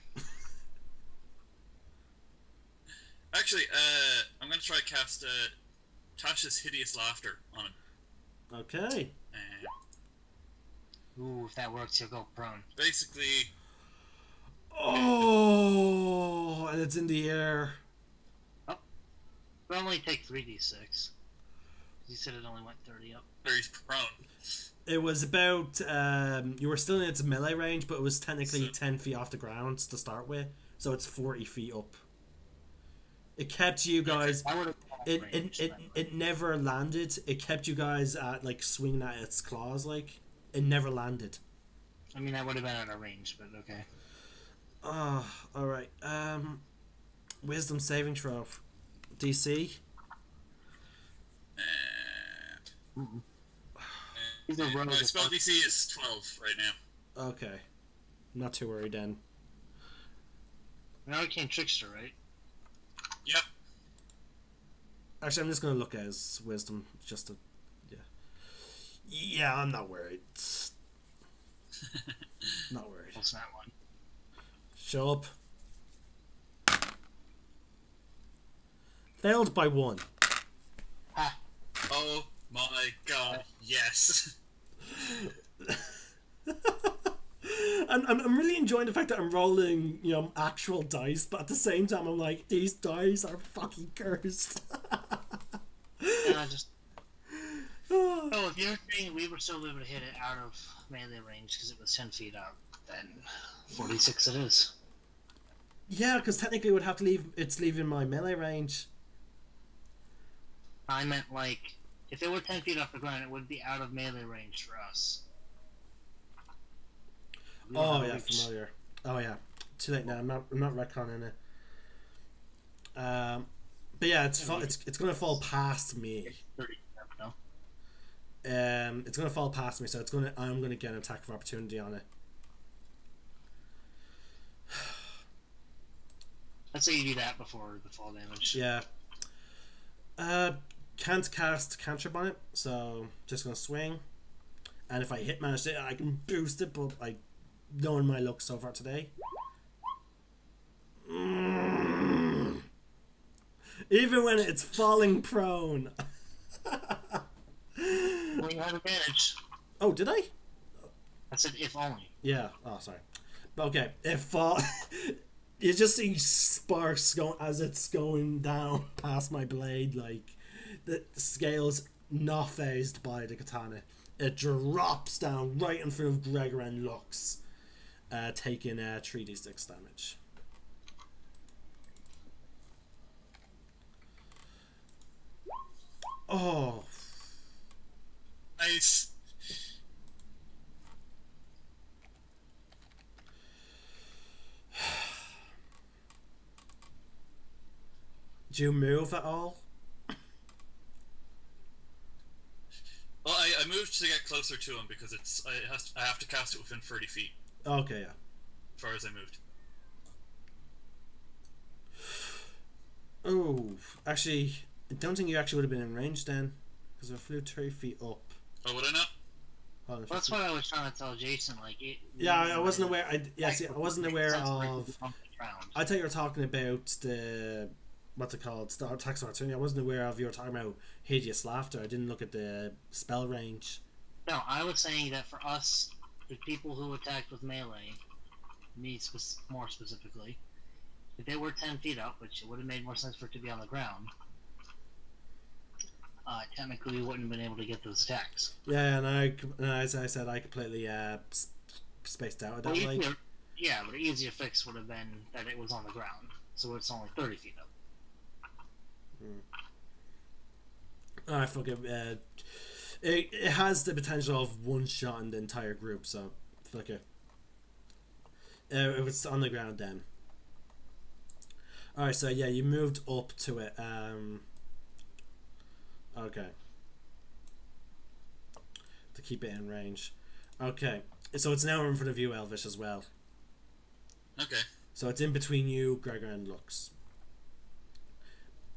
Actually, I'm gonna try cast Tasha's Hideous Laughter on him. Okay. And Ooh, if that works, you'll go prone. basically, Oh, and it's in the air. It'll only take 3d6. You said it only went 30 up. he's prone. It was about, you were still in its melee range, but it was technically 10 feet off the ground to start with, so it's 40 feet up. It kept you guys, I would have it never landed. It kept you guys at, like, swinging at its claws, like, it never landed. I mean, that would have been out of range, but okay. Oh, alright, wisdom saving throw. DC? He's a rogue. My spell DC is 12 right now. Okay. Not too worried then. An arcane trickster, right? Yep. Actually, I'm just gonna look at his wisdom, just to, yeah. Yeah, I'm not worried. Not worried. What's that one? Show up. Failed by 1. Ha! Oh my god, yes. I'm really enjoying the fact that I'm rolling, you know, actual dice, but at the same time I'm like, these dice are fucking cursed. Just. Oh, if you're saying we were still able to hit it out of melee range because it was 10 feet up, then 46 it is. Yeah, because technically it would have to leave. It's leaving my melee range. I meant like, if it were 10 feet off the ground, it would be out of melee range for us. We don't Oh have yeah, reach. familiar. Oh yeah, too late now. I'm not retconning it. But yeah, it's gonna fall past me. 30, no? It's gonna fall past me, so I'm gonna get an attack of opportunity on it. I'd say you do that before the fall damage. Yeah. Can't cast cantrip on it, so just gonna swing. And if I manage it, I can boost it, but knowing my luck so far today. Even when it's falling prone. Well, you have advantage. Oh, did I? I said if only. Yeah. Oh, sorry. Okay. If you just see sparks going as it's going down past my blade, like the scales not phased by the katana. It drops down right in front of Gregor and Lux, taking 3d6 damage. Oh. Nice. Do you move at all? Well, I moved to get closer to him because I have to cast it within 30 feet Okay, yeah. as far as I moved. Oh, actually, I don't think you actually would have been in range then, because I flew 3 feet up. Oh, would I not? Hold on, Well, that's what I was trying to tell Jason. Like, yeah, I wasn't aware. I wasn't aware Sounds like of. it's on the ground. I thought you were talking about the what's it called? Star attacks on opportunity. I wasn't aware of you were talking about hideous laughter. I didn't look at the spell range. No, I was saying that for us, the people who attacked with melee, more specifically, if they were 10 feet up, which it would have made more sense for it to be on the ground, technically we wouldn't have been able to get those attacks. Yeah, and as I said, I completely spaced out Well, that way. yeah, but the easier fix would have been that it was on the ground, so it's only 30 feet up. Alright, fuck it. It has the potential of one shot in the entire group, so fuck it. If it's on the ground then. Alright, so yeah, you moved up to it. Okay. To keep it in range. Okay. So it's now in front of you, Elvish, as well. Okay. So it's in between you, Gregor, and Lux.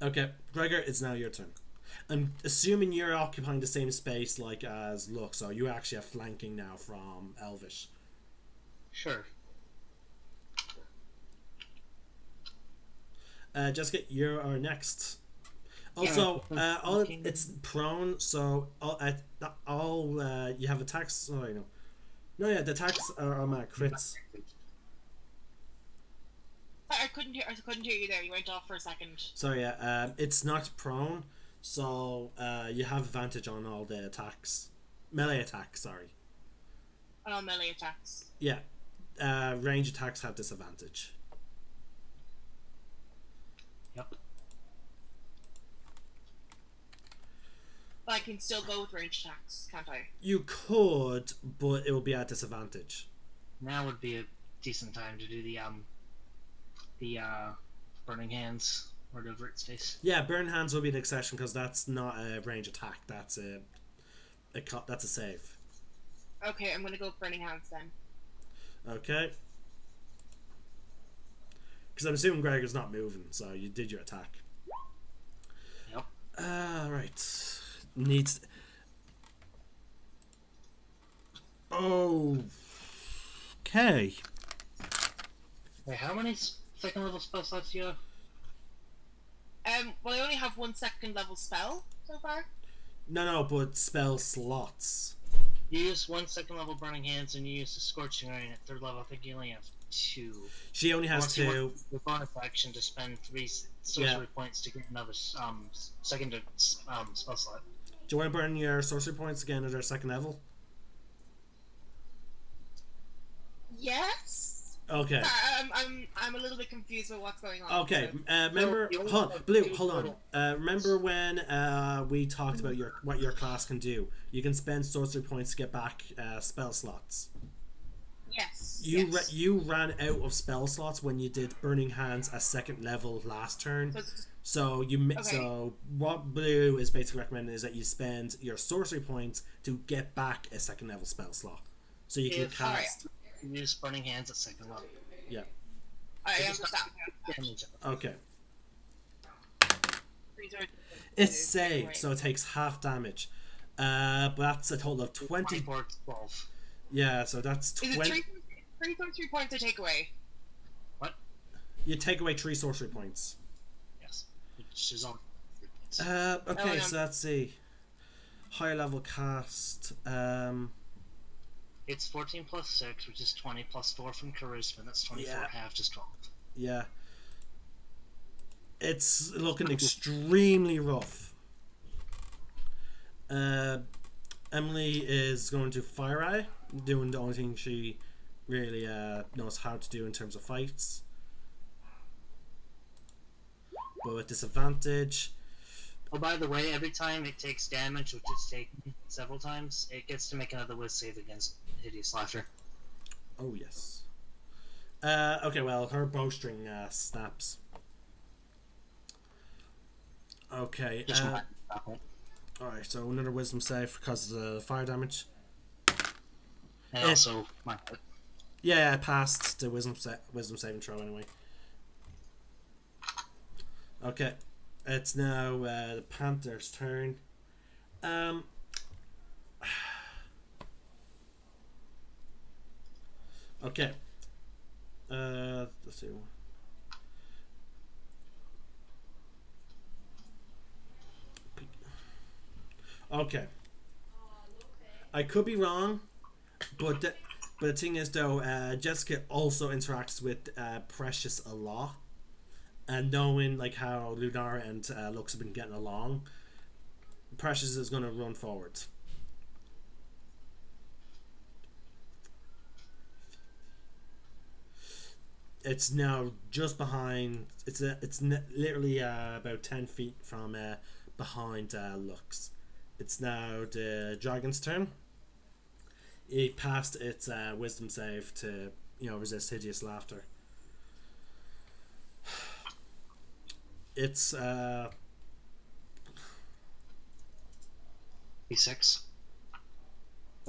Okay, Gregor, it's now your turn. I'm assuming you're occupying the same space like as Lux, so you actually are flanking now from Elvish. Sure. Jessica, you are next. Also, it's prone, so you have attacks. Oh, I know. No, yeah, the attacks are automatic crits. I couldn't hear you there. You went off for a second. Sorry, yeah, it's not prone, so you have advantage on all the attacks. Melee attacks, sorry. Oh, melee attacks. Yeah, range attacks have disadvantage. Yep. But I can still go with range attacks, can't I? You could, but it will be at disadvantage. Now would be a decent time to do the burning hands or whatever it stays. Yeah, burn hands will be an exception because that's not a range attack. That's a save. Okay, I'm gonna go with burning hands then. Okay. Because I'm assuming Gregor's not moving, so you did your attack. Yep. Right. Needs. Oh. Okay. Wait, how many second level spell slots do you have? Well, I only have one second level spell so far. No, but spell slots. You use one second level burning hands, and you use the scorching iron at third level. I think you only have 2. She only has Unless you 2. want the bonus action to spend 3 sorcery points to get another second spell slot. Do you want to burn your sorcery points again at our second level? Yes. Okay. I'm a little bit confused with what's going on. Okay. Remember, hold on. Remember when we talked about what your class can do? You can spend sorcery points to get back spell slots. Yes. You ran out of spell slots when you did Burning Hands at second level last turn. So what Blue is basically recommending is that you spend your sorcery points to get back a second level spell slot, so you can cast. Use burning hands at second level. Yeah. I understand. Okay. It's saved, so it takes half damage. But that's a total of 20. 12. Yeah, so that's 20. Is it 3 points I take away? What? You take away 3 sorcery points. Yes. Which is on. Okay, so let's see. Higher level cast. It's 14 plus 6, which is 20, plus 4 from charisma. That's 24 half, is 12. Yeah. It's looking extremely rough. Emily is going to Fire Eye, doing the only thing she really knows how to do in terms of fights. But with disadvantage. Oh, by the way, every time it takes damage, which it's taken several times, it gets to make another Wiz save against Hideous Laughter. Oh, yes. Okay, well, her bowstring snaps. Okay. Alright, so another wisdom save because of the fire damage. And also, my hit. Yeah, I passed the wisdom saving throw anyway. Okay. It's now the Panther's turn. Okay. Let's see. Okay. I could be wrong, but the thing is though, Jessica also interacts with Precious a lot. And knowing like how Lunar and Lux have been getting along, Precious is going to run forward. It's now just behind. Literally about 10 feet from behind Lux. It's now the dragon's turn. It passed its wisdom save to resist hideous laughter. It's B6.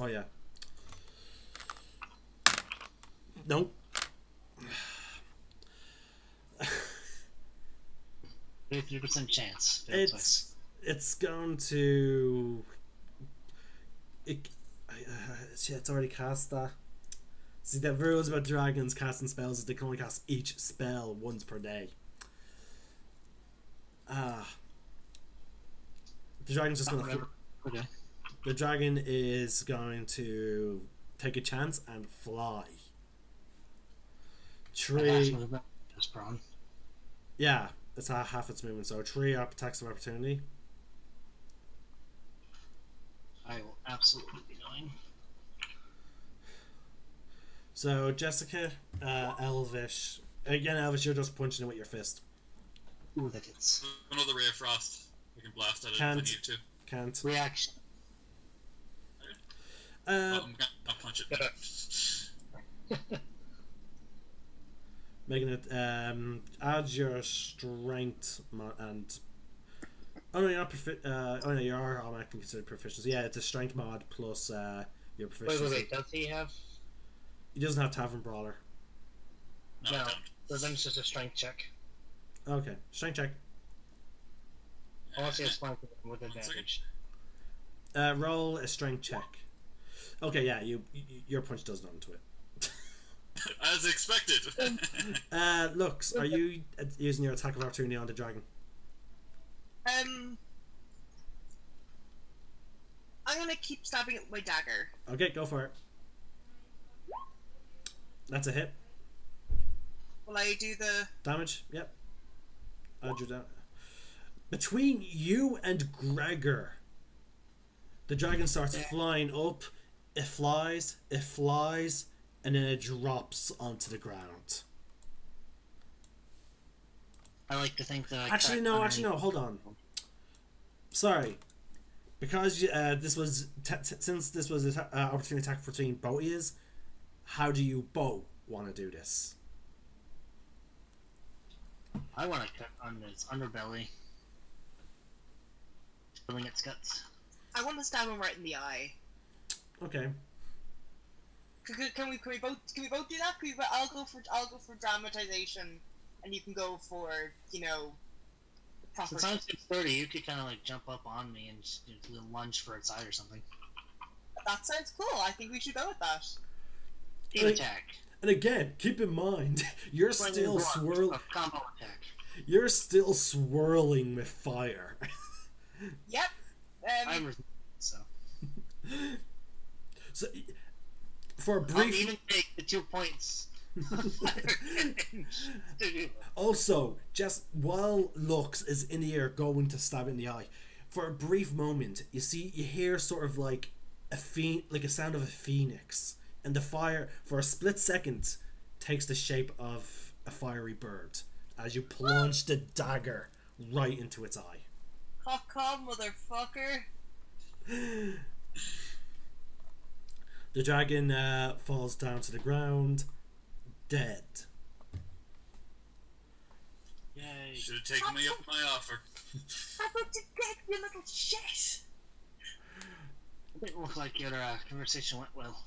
oh yeah. Nope. 33% chance. It's going to. It's already cast that. See, the rules about dragons casting spells is they can only cast each spell once per day. The dragon's just going to. Okay. The dragon is going to take a chance and fly. Tree. That's prone. Yeah, it's half its movement. So 3 attacks of opportunity. I will absolutely be going. So Jessica, Elvish. Again, Elvish, you're just punching it with your fist. Ooh, that hits. Another ray of frost. We can blast at it if Can't. we need to. Can't. Reaction. I'm gonna punch it. Making it add your strength and oh no, you're not oh no, you are automatically considered proficiency. Yeah, it's a strength mod plus your proficiency. Wait. Does he have? He doesn't have Tavern Brawler. No, I No. don't. So then it's just a strength check. Okay, strength check. Unless he has flanking with advantage. Roll a strength check. Okay, yeah, your punch does nothing to it. As expected. Lux, are you using your attack of opportunity on the dragon? I'm gonna keep stabbing it with my dagger. Okay, go for it. That's a hit. Will I do the? Damage? Yep. Add your damage. Between you and Gregor, the dragon starts flying up. It flies, and then it drops onto the ground. I like to think that. Actually, no. Hold on. Sorry, because this was since this was an opportunity attack between both of yous. How do you both want to do this? I want to cut on its underbelly, filling its guts. I want to stab him right in the eye. Okay. Can we both do that? I'll go for dramatization, and you can go for proper. Since I'm 630, you could kind of like jump up on me and just do a lunge for its eye or something. That sounds cool. I think we should go with that. Team attack. And again, keep in mind, you're still swirling. Combo attack. You're still swirling with fire. Yep. I'm resistant, so. So, for a I'll brief. even take the 2 points. Also, just while Lux is in the air going to stab in the eye, for a brief moment, you hear sort of like a sound of a phoenix, and the fire for a split second takes the shape of a fiery bird as you plunge the dagger right into its eye. Cock, motherfucker. The dragon falls down to the ground, dead. Yay. Should have taken me up my offer. How about you get you little shit? It didn't look like your conversation went well.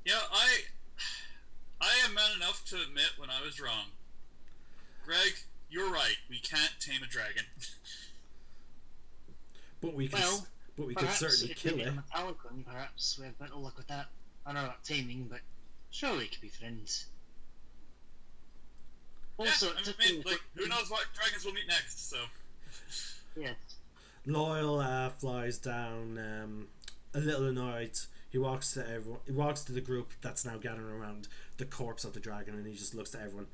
Yeah, I am man enough to admit when I was wrong. Greg, you're right. We can't tame a dragon. But we could Perhaps certainly if kill we it. get a metallic one, perhaps we have better luck with that. I don't know about taming, but surely it could be friends. Also, yeah, I mean, who knows what dragons we'll meet next? So. Yes. Loyal flies down, a little annoyed. He walks to everyone. He walks to the group that's now gathering around the corpse of the dragon, and he just looks to everyone.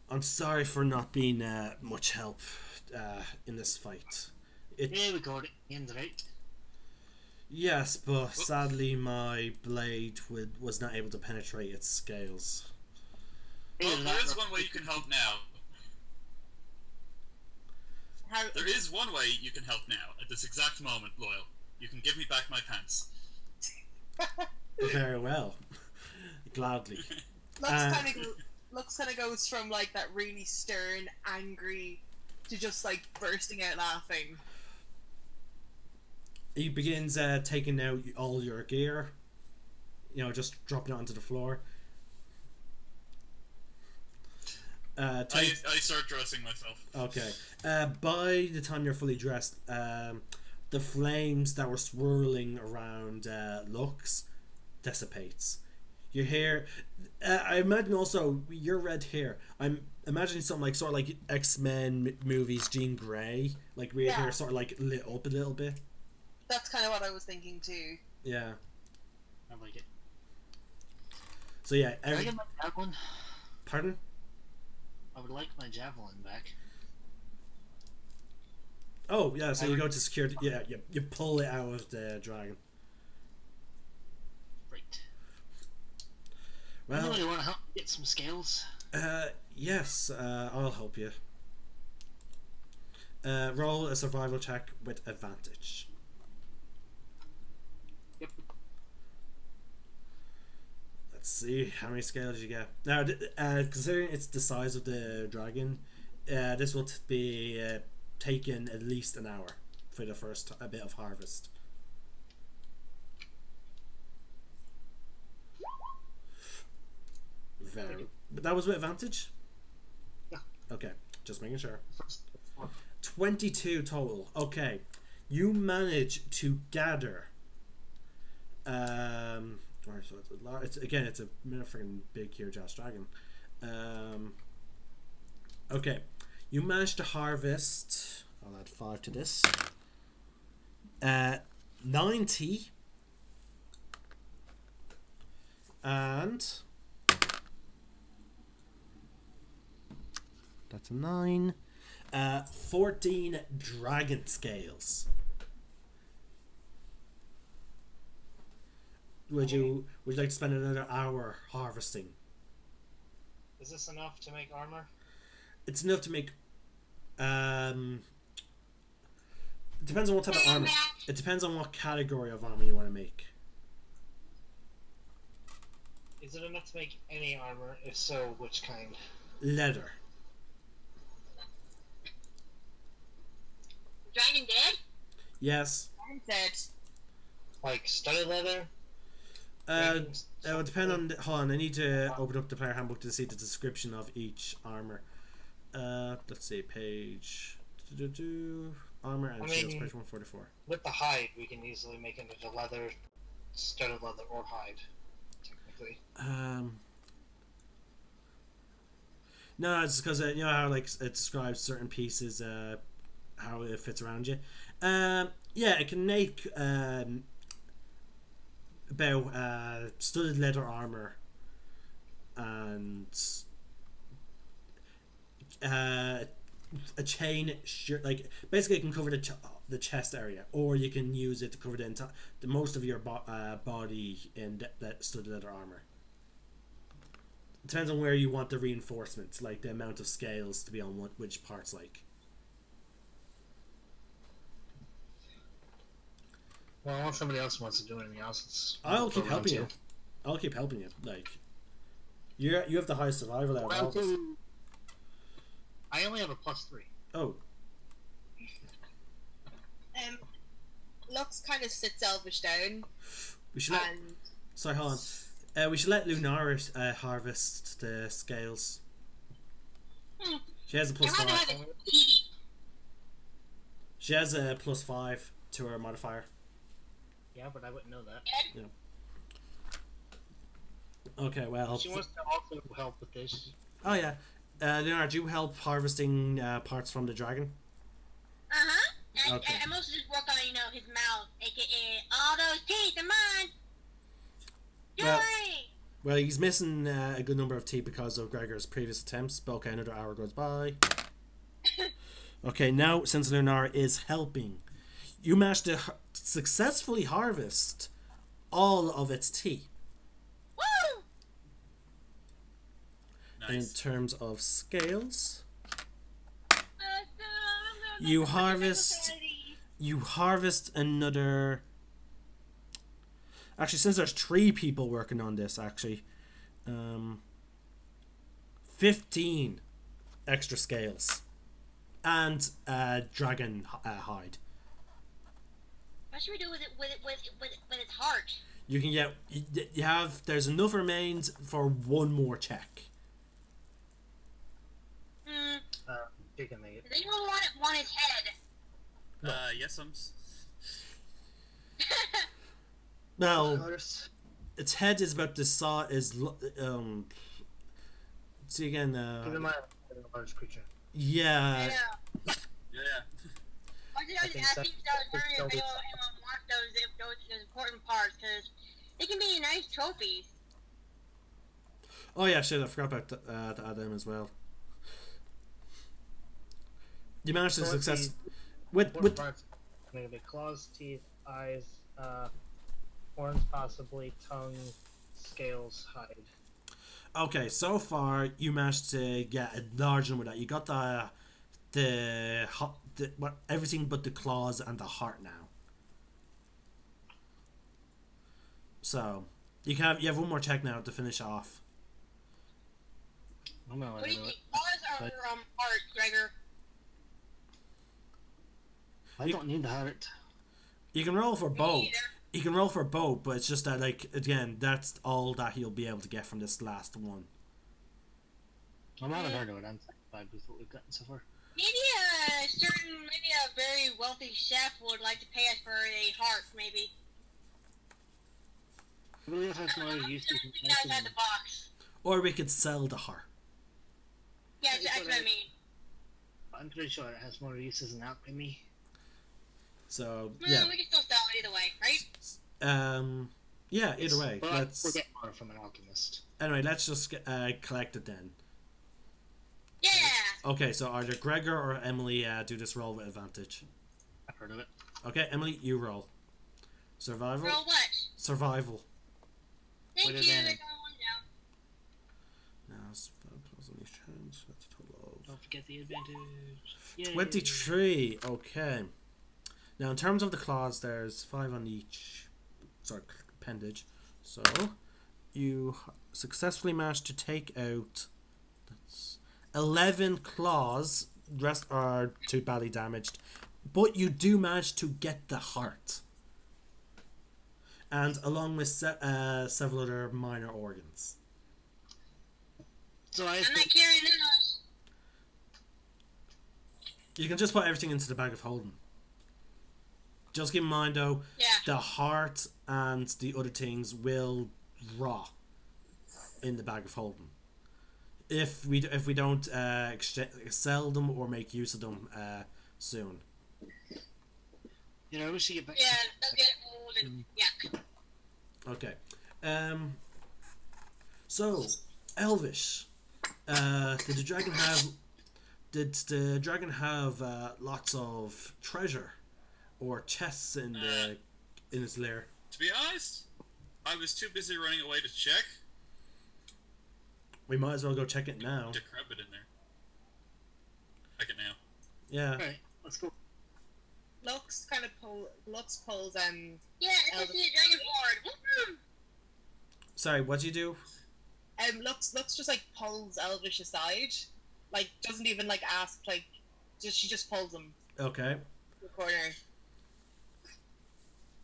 I'm sorry for not being much help in this fight. Here we go. The end, right? Yes, but sadly my blade was not able to penetrate its scales. Well, Either there that is or- one way you can help now. How? There is one way you can help now, at this exact moment, Loyal. You can give me back my pants. Very well. Gladly. Lux kind of goes from like that really stern, angry, to just like bursting out laughing. He begins taking out all your gear. You know, just dropping it onto the floor. I start dressing myself. Okay. By the time you're fully dressed, the flames that were swirling around Lux dissipates. You hear. I imagine also your red hair. I'm imagining something like sort of like X-Men movies, Jean Grey. Like red hair sort of like lit up a little bit. That's kind of what I was thinking too. Yeah. I like it. So yeah. Can I get my javelin? Pardon? I would like my javelin back. Oh yeah. So you go to security. Yeah. You pull it out of the dragon. Great. Well. Anybody want to help me get some scales? Yes. I'll help you. Roll a survival check with advantage. Yep. Let's see how many scales you get. Now, considering it's the size of the dragon, this will be taken at least an hour for the first bit of harvest. Very. But that was with advantage? Yeah. Okay, just making sure. First, 22 total. Okay, you manage to gather. Alright, so it's a freaking big huge ass dragon. Okay, you managed to harvest. I'll add 5 to this. 90 and that's a 9. 14 dragon scales. Would you like to spend another hour harvesting? Is this enough to make armor? It's enough to make. It depends on what type of armor. It depends on what category of armor you want to make. Is it enough to make any armor? If so, which kind? Leather. Dragon dead? Yes. I'm dead. Like studded leather? It would depend on. Hold on, I need to open up the player handbook to see the description of each armor. Let's see, page. Armor and shields, page 144. With the hide, we can easily make it into leather, studded leather, or hide. Technically. No, it's because you know how like it describes certain pieces, how it fits around you. Yeah, it can make about studded leather armor and a chain shirt. Like basically, it can cover the chest area, or you can use it to cover the most of your body in that studded leather armor. It depends on where you want the reinforcements, like the amount of scales to be on which parts. Like, well, unless somebody else wants to do anything else, I'll keep helping you. I'll keep helping you. Like, you have the highest survival out of all of us. I only have a +3. Oh, Lux kind of sits Elvish down, we should let. and Sorry, hold on. We should let Lunar harvest the scales. She has a I wonder how +5. the She has a +5 to her modifier. Yeah, but I wouldn't know that. Okay, well. She wants to also help with this. Oh yeah, Lunar, do you help harvesting parts from the dragon? Uh-huh. Okay. I mostly just work on, his mouth, aka all those teeth are mine. Well- Joy! Well, he's missing a good number of teeth because of Gregor's previous attempts, but okay, another hour goes by. Okay, now since Lunar is helping, you managed to successfully harvest all of its teeth. Woo! in Nice. terms of scales. You harvest another. Actually, since there's 3 people working on this, 15 extra scales and dragon hide. What should we do with it with its heart? You can get. You have. There's enough remains for 1 more check. You can make it. Does anyone want its head? Yes, Now, Colors. its head is about the size. See again. Keep in mind, it's a large creature. Yeah. Yeah. I was think asking if that was that's- very available and want those important parts because they can be nice trophies. Oh yeah, shit! I forgot about to add them as well. You managed to So let's success see. with What parts? Maybe claws, teeth, eyes, horns, possibly tongue, scales, hide. Okay, so far you managed to get a large number of that. You got the what everything but the claws and the heart now. So you have 1 more check now to finish off. I'm gonna What let do you you do it. think? Claws or heart, Gregor? I don't need the heart. You can roll for both. Either. You can roll for both, but it's just that again, that's all that he'll be able to get from this last one. I'm not heard of it. I'm satisfied with what we've gotten so far. Maybe a very wealthy chef would like to pay us for a heart, maybe. I believe it has more uses than You guys had the box. Or we could sell the heart. Yeah, That's that's what what I I- mean. I'm pretty sure it has more uses than alchemy. So Well, yeah, we can still sell it either way, right? yeah. Either way, But let's we'll get more from an alchemist. anyway. Let's just collect it then. Yeah! Okay, so either Gregor or Emily do this roll with advantage. I've heard of it. Okay, Emily, you roll. Survival. Roll what? Survival. Thank With you, I advantage. got one down. Now it's 5 plus any chance. That's a total of Don't forget the advantage. Yay. 23. Okay. Now, in terms of the claws, there's 5 on each. Sorry, appendage. So you successfully managed to take out. That's 11 claws. The rest are too badly damaged, but you do manage to get the heart, and along with several other minor organs. So I I'm not carrying those. You can just put everything into the bag of holding. Just keep in mind though, Yeah. the heart and the other things will rot in the bag of holding if we don't sell them or make use of them soon. you know, we should get back. Yeah, they'll get old and yuck. Okay. So Elvish, did the dragon have lots of treasure or chests in its lair? To be honest, I was too busy running away to check. We might as well go check it now. Decrepit in there. Check it now. Yeah. Alright, let's go. Lux pulls Yeah, it's just the dragon board. Woo! Sorry, what'd you do? Lux just like pulls Elvish aside, like doesn't even like ask, like she just pulls him Okay. to the corner.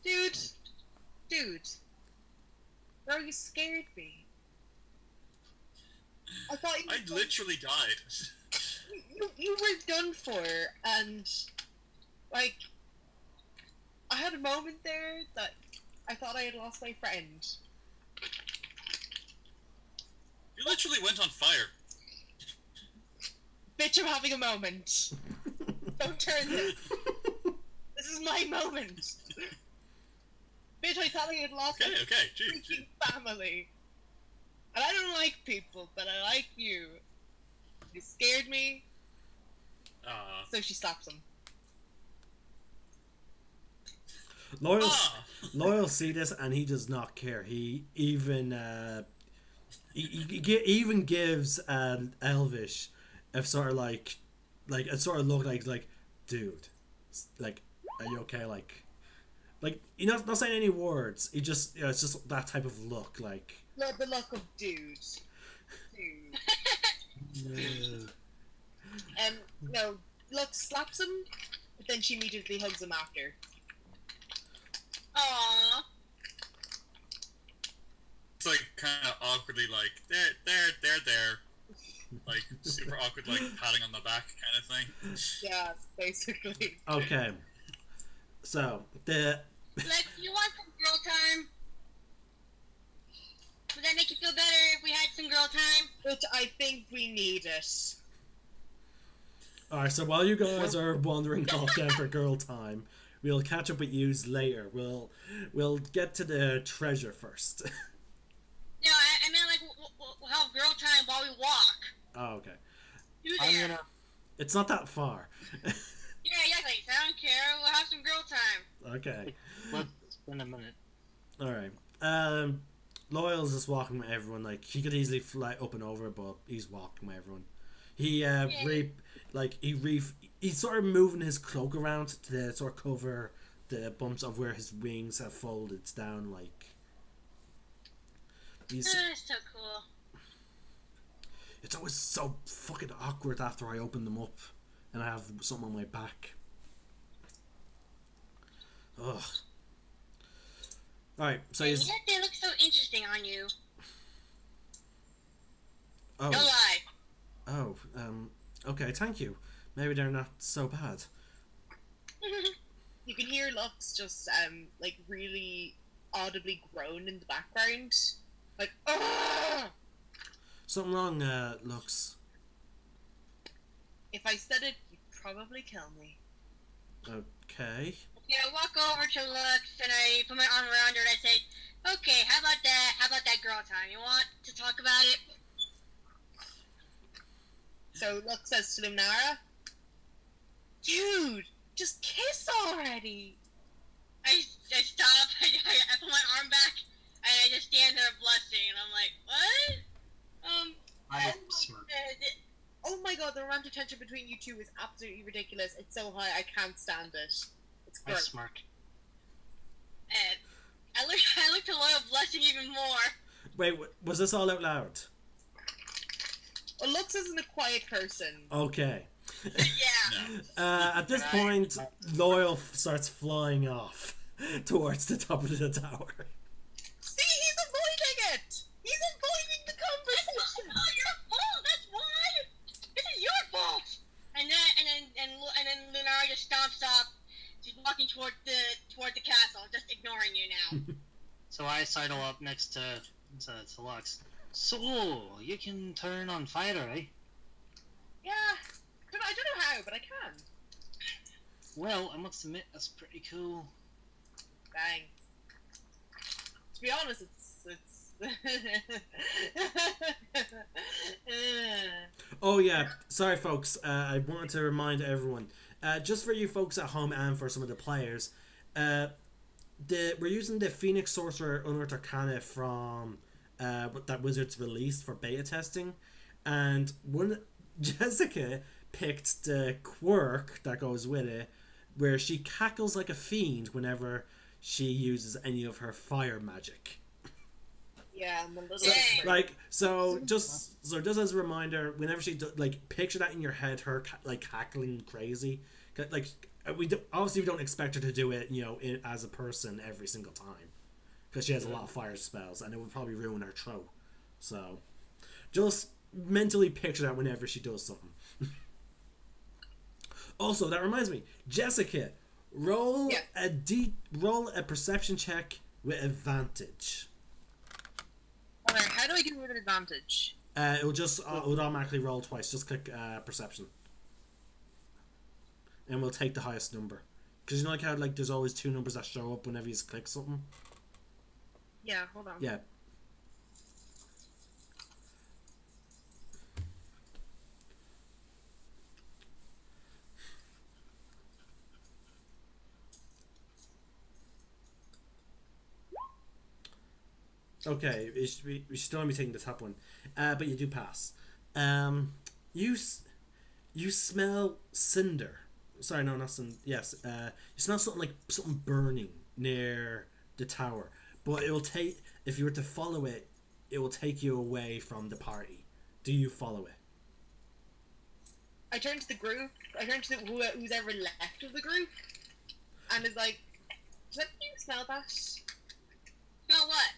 Dude, bro, you scared me. I thought I literally died. you were done for, and like I had a moment there that I thought I had lost my friend. You literally went on fire. Bitch, I'm having a moment. Don't turn this. This is my moment. Bitch, I thought I had lost Okay, my okay, gee. freaking family. And I don't like people, but I like you. You scared me, so she slaps him. Loyal see this and he does not care. He even He even gives Elvish a sort of like a sort of look like, dude, like, are you okay? Like you're not saying any words. He just, it's just that type of look, like. The look of dudes. Dude. No, look, slaps him, but then she immediately hugs him after. Aww. It's like kind of awkwardly like there, like super awkward, like patting on the back kind of thing. Yeah, basically. Okay. So the Lex, you want some girl time? Would that make you feel better if we had some girl time? But I think we need it. all right. So while you guys are wandering off down for girl time, we'll catch up with yous later. We'll get to the treasure first. No, I meant like we'll have girl time while we walk. Oh, okay. You I'm there? gonna. It's not that far. Yeah, exactly. I don't care. We'll have some girl time. Okay. Let's spend a minute. All right. Loyal's just walking with everyone. Like, he could easily fly up and over, but he's walking with everyone. He he's sort of moving his cloak around to sort of cover the bumps of where his wings have folded down. Like, he's. That's so cool. It's always so fucking awkward after I open them up, and I have something on my back. Ugh. Alright, so And he's. yet they look so interesting on you. Oh. No lie. Oh, okay, thank you. Maybe they're not so bad. You can hear Lux just like really audibly groan in the background, like "Ugh!" Something wrong, Lux. If I said it, you'd probably kill me. Okay. Yeah, I walk over to Lux and I put my arm around her and I say, "Okay, how about that? How about that girl time? You want to talk about it?" So Lux says to Lunara, "Dude, just kiss already." I stop. I put my arm back and I just stand there blushing and I'm like, "What?" I smirk. Oh my god, the romantic tension between you two is absolutely ridiculous. It's so high, I can't stand it. It's I great. smirk. And I look to Loyal blushing even more. Wait, was this all out loud? Well, Lux isn't a quiet person. Okay. Yeah. At this point, Loyal starts flying off towards the top of the tower. See, he's avoiding it! He's avoiding the conversation! Oh, your fault. That's why. This is your fault. And then Lunar just stomps off. She's walking toward the castle, just ignoring you now. So I sidle up next to Lux. So you can turn on fire, eh? Yeah, I don't know how, but I can. Well, I must admit that's pretty cool. Bang. To be honest, it's Oh yeah, sorry folks. I wanted to remind everyone, just for you folks at home and for some of the players, we're using the Phoenix Sorcerer Unearthed Arcana from that Wizards released for beta testing, and Jessica picked the quirk that goes with it, where she cackles like a fiend whenever she uses any of her fire magic. yeah, I'm a little Dang. Just as a reminder, whenever she picture that in your head, her cackling crazy, obviously we don't expect her to do it, as a person every single time, because she has a lot of fire spells and it would probably ruin her throat. So just mentally picture that whenever she does something. Also, that reminds me, Jessica, roll a perception check with advantage. Alright, how do I do it with advantage? It will automatically roll twice. Just click perception, and we'll take the highest number. Because how there's always two numbers that show up whenever you click something. Yeah, hold on. Yeah. Okay, we should only be taking the top one, but you do pass. You you smell cinder. Sorry, no, not cinder. Yes, you smell something like something burning near the tower. But it will take if you were to follow it, it will take you away from the party. Do you follow it? I turn to the group. I turn to who's ever left of the group, and is like, "Does anyone smell that?" Smell what?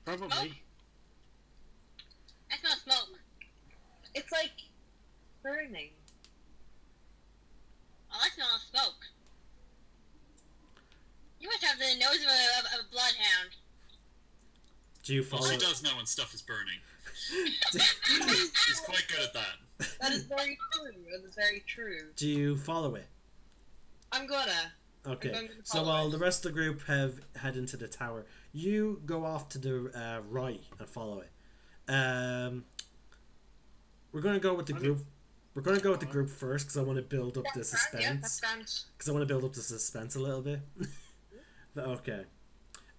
Probably. I smell smoke. It's like burning. Oh, I smell smoke. You must have the nose of a bloodhound. Do you Well, follow she it? does know when stuff is burning. She's quite good at that. That is very true. That is very true. Do you follow it? I'm gonna. Okay. going to So follow while it. the rest of the group have head into the tower, you go off to the right and follow it. We're gonna go with the group. We're gonna go with the group first because I want to build up the Yeah, that's suspense. grand. Because I want to build up the suspense a little bit. But okay.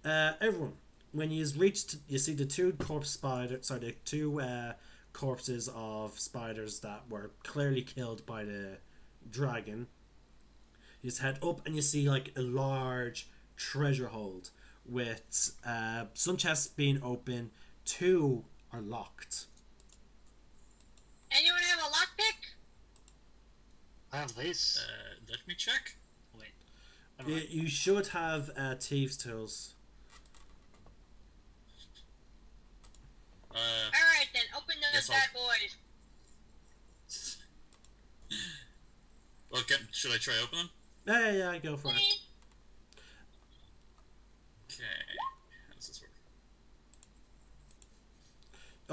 Everyone, when you've reached, you see the two the two corpses of spiders that were clearly killed by the dragon. You just head up and you see like a large treasure hold with some chests being open, two are locked. Anyone have a lockpick? I have this. Let me check. Wait. You should have thieves' tools. Alright then, open those Yes, I'll- bad boys. Well, should I try open them? Yeah, go for it. Please? Okay. How does this work?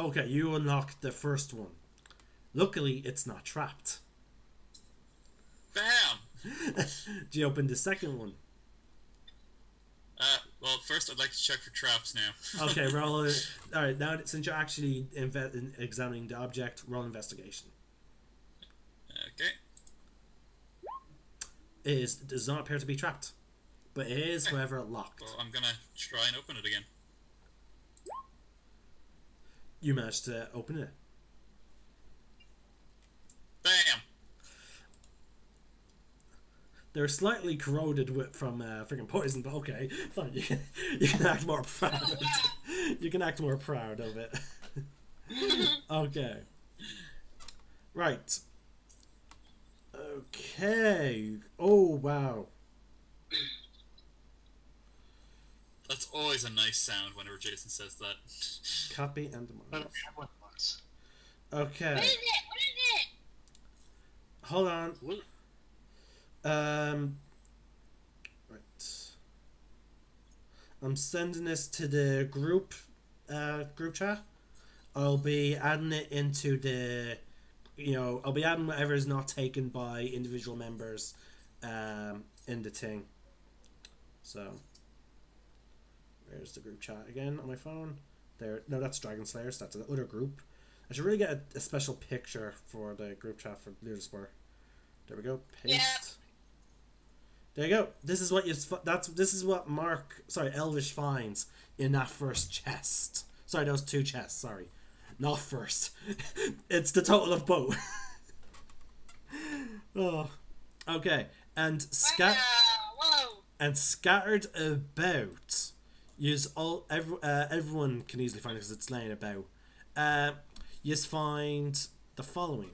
Okay, you unlock the first one. Luckily, it's not trapped. Bam! Do you open the second one? Well, first I'd like to check for traps now. Okay, roll it. Alright, now since you're actually examining the object, roll investigation. Okay. It does not appear to be trapped, but it is, however, locked. Well, I'm gonna try and open it again. You managed to open it. Bam! They're slightly corroded from freaking poison, but okay, fine. You can act more proud. You can act more proud of it. Okay. Right. Okay. Oh wow. That's always a nice sound whenever Jason says that. Copy and But demolish. I have one box. Okay. What is it? What is it? Hold on. What? Right. I'm sending this to the group chat. I'll be adding it into the, I'll be adding whatever is not taken by individual members, in the thing. So, where's the group chat again on my phone? There. No, that's Dragon Slayers. That's the other group. I should really get a special picture for the group chat for Lunar Spore. There we go. Paste. Yeah. There you go. This is what this is what Elvish finds in that first chest. Sorry, those two chests. Sorry, not first. It's the total of both. Oh, okay. And Whoa. scattered about. Everyone can easily find it because it's laying about. You find the following.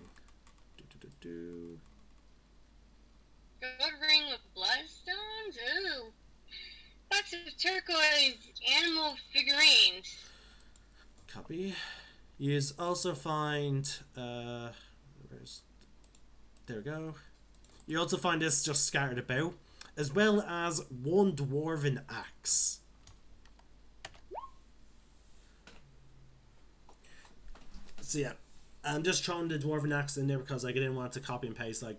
Gold ring with bloodstones? Ooh. Box of turquoise animal figurines. Copy. You also find there we go. You also find this just scattered about, as well as one dwarven axe. So yeah, I'm just throwing the dwarven axe in there because I didn't want to copy and paste a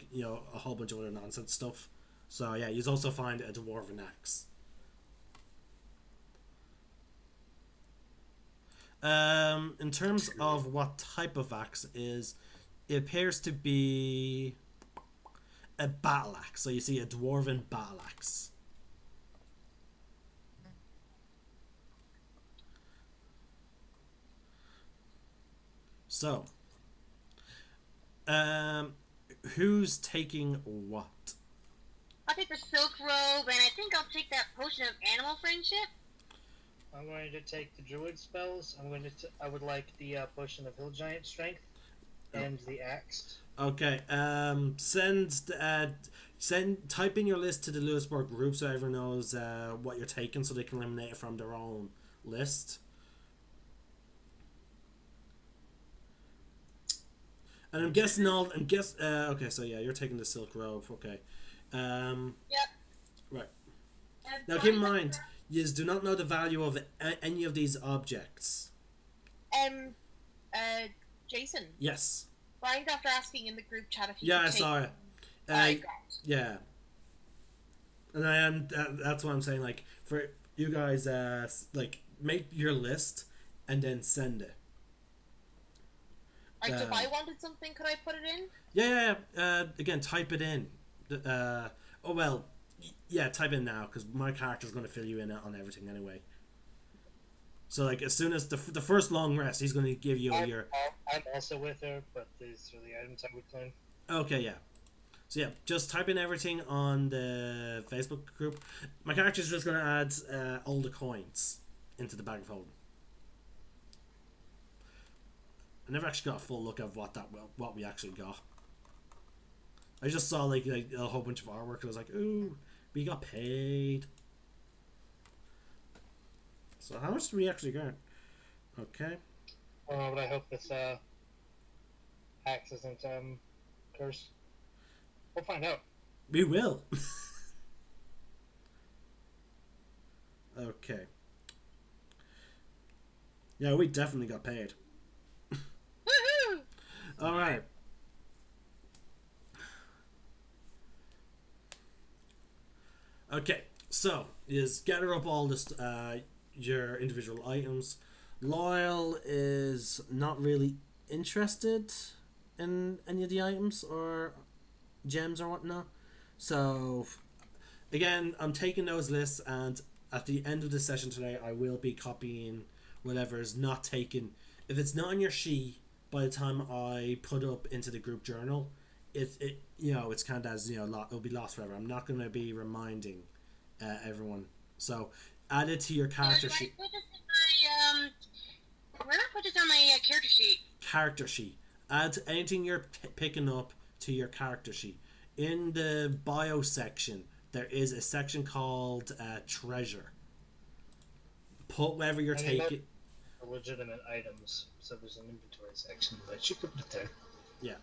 whole bunch of other nonsense stuff. So yeah, you also find a dwarven axe. In terms of what type of axe it appears to be a battle axe. So you see a dwarven battle axe. So, who's taking what? I'll take the silk robe, and I think I'll take that potion of animal friendship. I'm going to take the druid spells. I would like the potion of hill giant strength and the axe. Okay. Type in your list to the Lewisburg group so everyone knows what you're taking, so they can eliminate it from their own list. And I'm guessing okay, so yeah, you're taking the silk robe. Okay. Yep. Right. And Now keep in mind, you do not know the value of any of these objects. Jason. Yes. Mind after asking in the group chat if you Yeah, could I take... saw it. Right. Yeah. And I am. That's what I'm saying. Like for you guys, like make your list and then send it. Right, so if I wanted something, could I put it in? Yeah. Again, type it in. Type in now because my character's going to fill you in on everything anyway. So like as soon as the first long rest, he's going to give you your. I'm also with her, but these are the items I would claim. Okay, yeah. So yeah, just type in everything on the Facebook group. My character's just going to add all the coins into the bag of holding. I never actually got a full look at what we actually got. I just saw like a whole bunch of artwork. I was like, ooh, we got paid. So how much did we actually get? Okay. But I hope this axe isn't cursed. We'll find out. We will. Okay. Yeah, we definitely got paid. Woohoo! All right. Okay, so is gather up all this your individual items. Lyle is not really interested in any of the items or gems or whatnot. So again, I'm taking those lists, and at the end of the session today, I will be copying whatever is not taken. If it's not on your sheet by the time I put up into the group journal, it's kind of as it'll be lost forever. I'm not going to be reminding everyone. So add it to your character sheet. Where do I put this on my character sheet? Character sheet. Add anything you're picking up to your character sheet. In the bio section, there is a section called treasure. Put whatever you're taking. Legitimate items, so there's an inventory section, but you put it there. Yeah.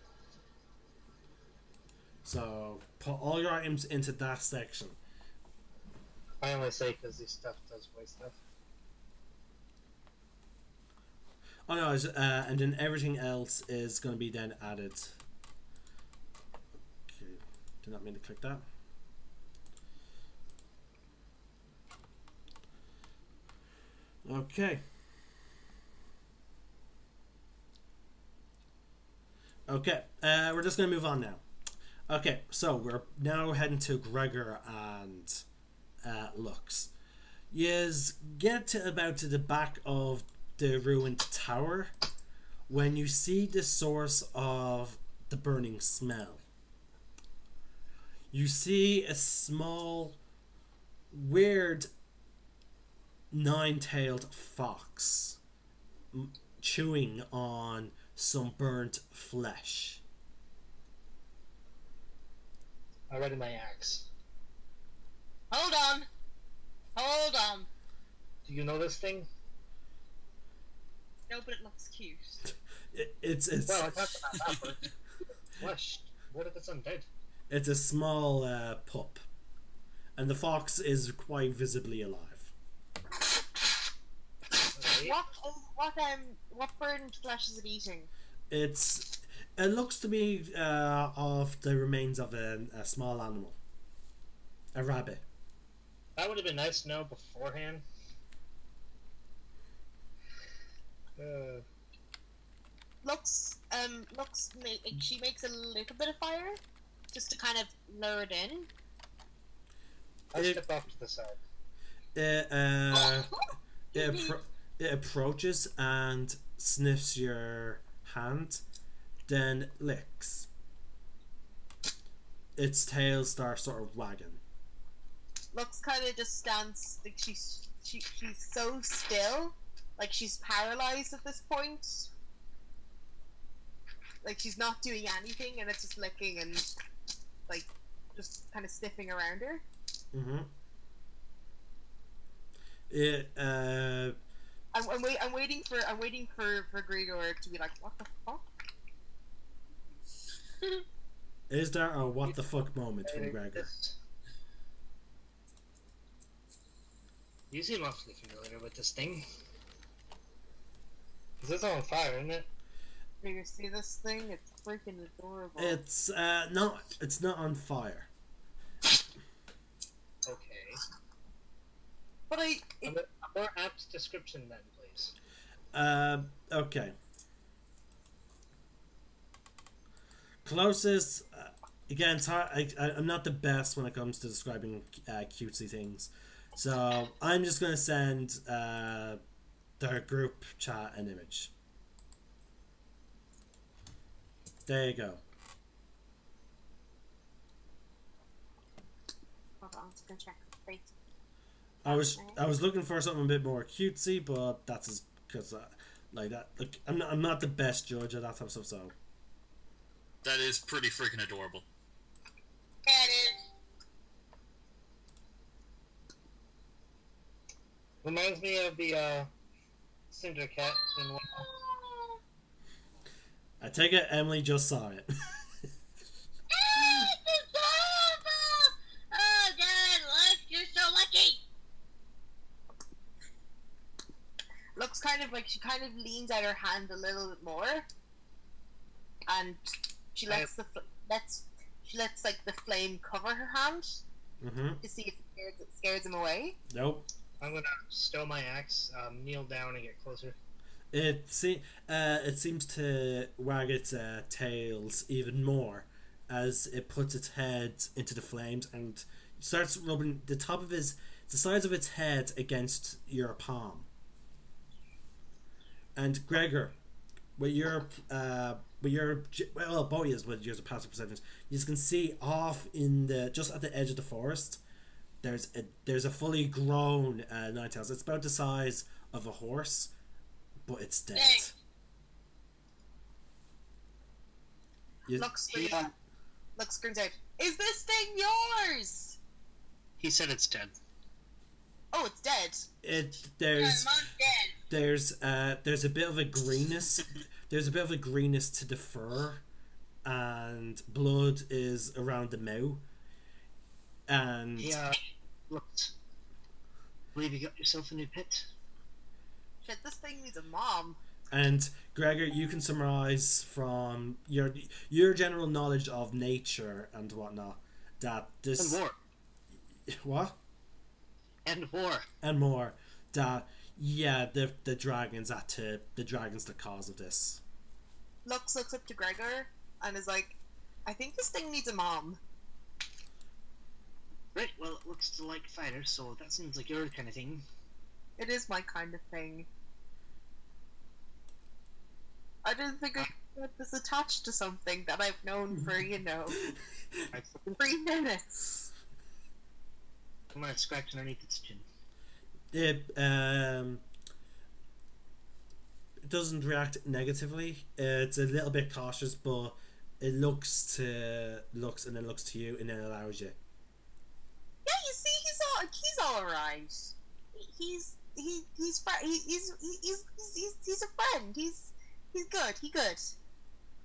So put all your items into that section. I only say because this stuff does waste stuff. Oh no, and then everything else is going to be then added. Okay, did not mean to click that. Okay. Okay, we're just going to move on now. Okay, so we're now heading to Gregor and Lux. Yes, get to about to the back of the ruined tower when you see the source of the burning smell. You see a small, weird, nine-tailed fox chewing on some burnt flesh. I ready my axe. Hold on. Do you know this thing? No, but it looks cute. It's Well, I talked about that, but flesh. What if it's undead? It's a small pup, and the fox is quite visibly alive. What burned flesh is it eating? It looks to be of the remains of a small animal, a rabbit. That would have been nice to know beforehand. She makes a little bit of fire, just to kind of lure it in. I'll step off to the side. It approaches and sniffs your hand, then licks. Its tail starts sort of wagging. Lux kind of just stands, like she's so still, like she's paralyzed at this point. Like she's not doing anything, and it's just licking and like just kind of sniffing around her. Mm-hmm. It I'm waiting for Gregor to be like, what the fuck? is there a what the fuck moment from Gregor? You seem awfully familiar with this thing. This is on fire, isn't it? Do you see this thing? It's freaking adorable. It's not on fire. Okay. But A more apt description then, please. Okay. Closest, again, I'm not the best when it comes to describing cutesy things, so I'm just gonna send their group chat an image. There you go. Hold on, I'm just gonna check the face. I was looking for something a bit more cutesy, but that's because like that. Like I'm not the best judge of that type of stuff. So That is pretty freaking adorable. Yeah, it is. Reminds me of the Cinder Cat in one. I take it Emily just saw it. It's adorable! Oh, Dad, look, you're so lucky! Looks kind of like she kind of leans out her hand a little bit more, and she lets she lets like the flame cover her hand Mm-hmm. to see if it scares him away. Nope. I'm gonna stow my axe, kneel down and get closer. It seems to wag its tails even more as it puts its head into the flames and starts rubbing the sides of its head against your palm. And Gregor, with your well, both of with yours of passive perception, you can see off in the just at the edge of the forest. There's a fully grown Ninetales. It's about the size of a horse, but it's dead. Dang. You- Lux screams out, "Is this thing yours?" He said it's dead. Oh, it's dead. There's Mom's dead. there's a bit of a greenness. There's a bit of a greenness to the fur, and blood is around the mouth. And Yeah. Looked. Believe you got yourself a new pet. Shit, this thing needs a mom. and Gregor, you can summarize from your general knowledge of nature and whatnot that this And more. what And more. and more that the dragon's the cause of this. Lux looks up to Gregor and is like, "I think this thing needs a mom." Right, well, it looks to like fighters, so that seems like your kind of thing. It is my kind of thing. I didn't think I could get this attached to something that I've known for, 3 minutes. I'm gonna scratch underneath its chin. It doesn't react negatively. It's a little bit cautious, but it looks and then looks to you and then allows you. Yeah, you see, he's all right. He's a friend. He's good. He good.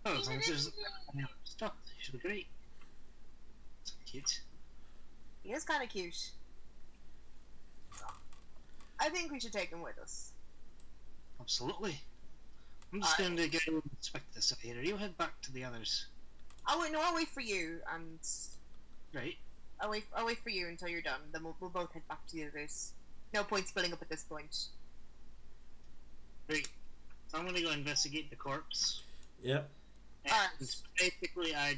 Oh, as long as there's stuff, it should be great. So cute. He is kind of cute. I think we should take him with us. Absolutely. I'm just going to go inspect this later. You head back to the others. I'll wait for you, and Right. I'll wait for you until you're done. Then we'll both head back to the others. No point splitting up at this point. Great. So I'm going to go investigate the corpse. Yep. And Alright. basically, I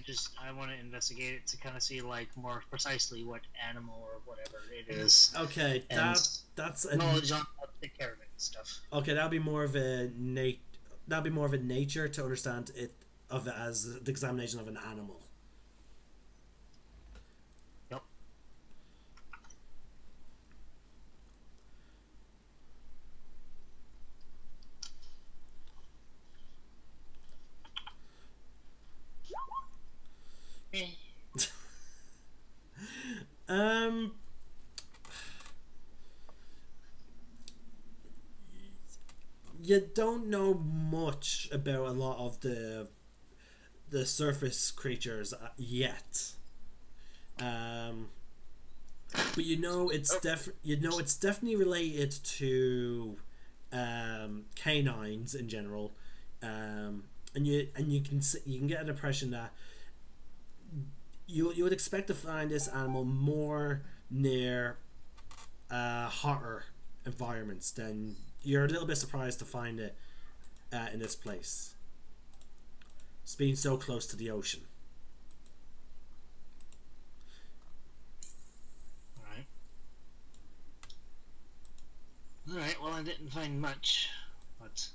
want to investigate it to kind of see, like, more precisely what animal or whatever it is. Okay, And that's a knowledge on how to take care of it and stuff. okay. That'll be more of a that'd be more of a nature to understand it of it as the examination of an animal. Yep. Um, you don't know much about a lot of the surface creatures yet. But you know it's definitely related to canines in general. And you can get an impression that you would expect to find this animal more near hotter environments. Then you're a little bit surprised to find it in this place. It's being so close to the ocean. Alright, well I didn't find much, but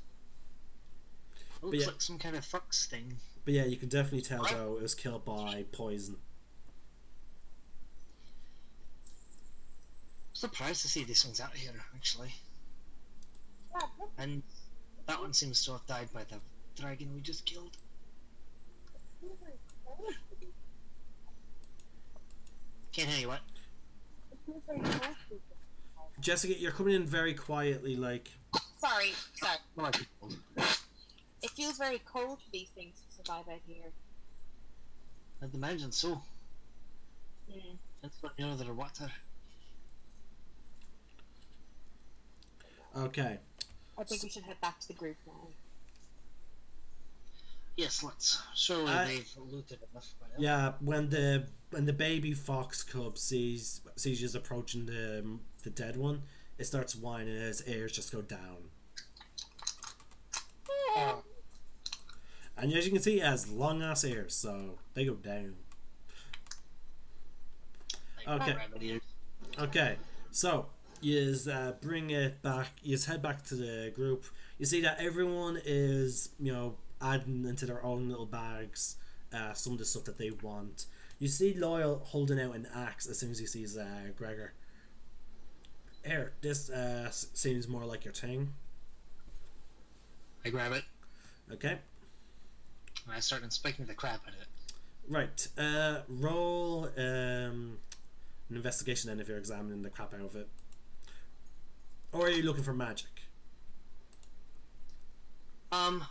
it looks yeah. like some kind of fox thing. But yeah, you can definitely tell though it was killed by poison. Surprised to see these things out here, actually. And that one seems to have died by the dragon we just killed. Can't hear you, what? Jessica, you're coming in very quietly, like. Sorry. More people. It feels very cold for these things to survive out here. I'd imagine so. Mm. That's what near their water. Okay. I think we should head back to the group now. Yes, let's. Surely they've looted enough by now. Yeah, when the baby fox cub sees you approaching the dead one, it starts whining and its ears just go down. Oh, And as you can see, it has long ass ears, so they go down. Okay. Okay, so you bring it back. You head back to the group. You see that everyone is adding into their own little bags some of the stuff that they want. You see Loyal holding out an axe as soon as he sees Gregor. Here, this seems more like your thing. I grab it Okay. and I start inspecting the crap out of it. Right. Roll an investigation then if you're examining the crap out of it. Or are you looking for magic? Well,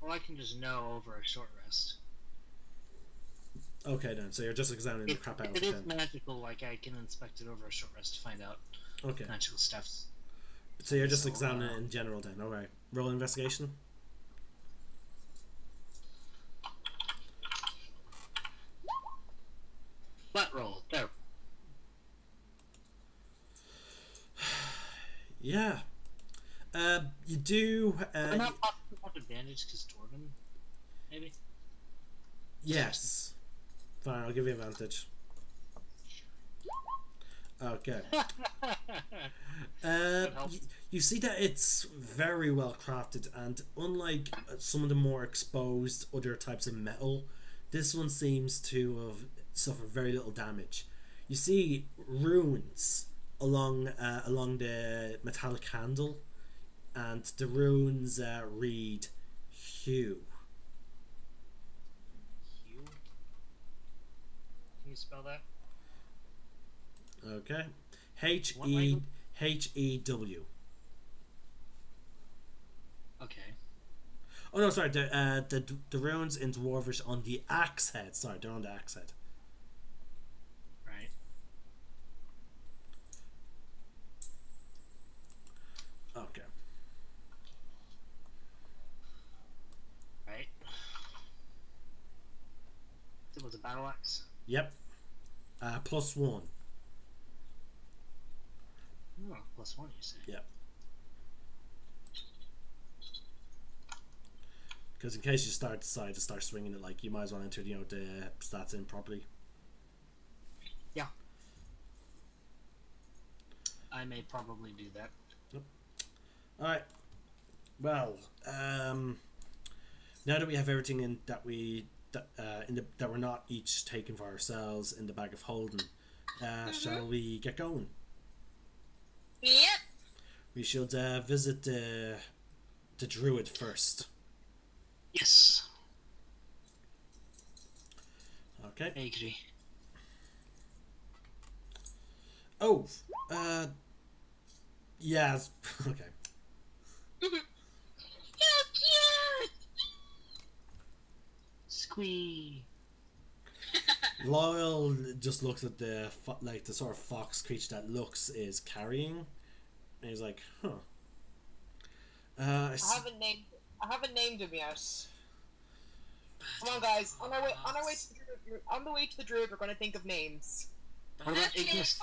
I can just know over a short rest. Okay then, so you're just examining the If crap out of it it is then. magical, like I can inspect it over a short rest to find out Okay. magical stuff. So you're just So, examining it in general then, alright. Roll an investigation. Flat roll. There. Yeah. You do. I'm not possibly have advantage because Dwarven, maybe. Yes. Fine, I'll give you advantage. Okay. You see that it's very well crafted, and unlike some of the more exposed other types of metal, this one seems to have suffered very little damage. You see runes along the metallic handle, and the runes read Hugh. Hugh? Can you spell that? Okay. What language? Hew. Okay. Oh no, sorry. The runes in Dwarvish on the axe head. Sorry, they're on the axe head. Right. Okay. Right. It was a battle axe. Yep. +1. Oh, +1, you say? Yep. Because in case you decide to start swinging it, like you might as well enter the stats in properly. Yeah. I may probably do that. All right. Well, Now that we have everything in that that we're not each taking for ourselves in the bag of holding, shall we get going? Yep. We should visit the druid first. Yes. Okay. I agree. Oh, yeah. Okay. So cute. Squee. Lyle just looks at the sort of fox creature that Lux is carrying, and he's like, "Huh." I haven't named him yet. Come on, guys. On our way to the druid, we're going to think of names. What about Ignis?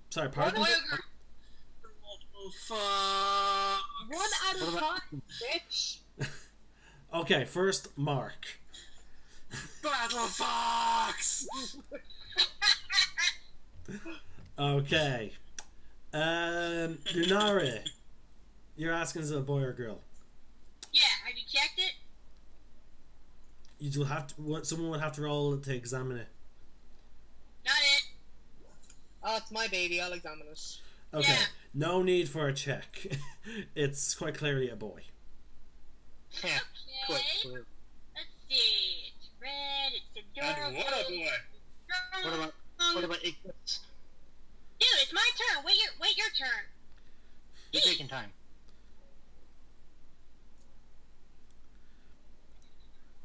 Sorry, pardon? Oh, fuck. One at a What about- time, bitch. Okay, first Mark. Battle Fox! Okay. Lunari, you're asking is it a boy or girl? Yeah, have you checked it? You will have to. Someone would have to roll to examine it. Not it. Oh, it's my baby. I'll examine it. Okay. Yeah. No need for a check. It's quite clearly a boy. Yeah. Okay. Quick. Let's see. It's red. It's And adorable. what a boy! What about Ignis? Dude, it's my turn. Wait your turn. You're taking time.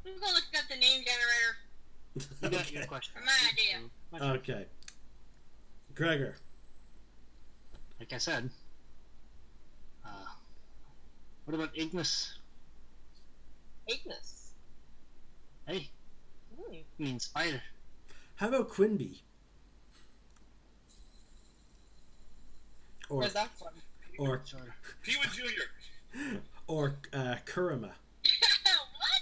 I'm gonna look up the name generator You got Okay. your question. for my idea. My turn. Okay. Gregor. Like I said. What about Ignis? Ignis. Hey, Hmm. means spider. How about Quimby? Or Where's that from? or Sorry. P1 Jr. or Kurama. What?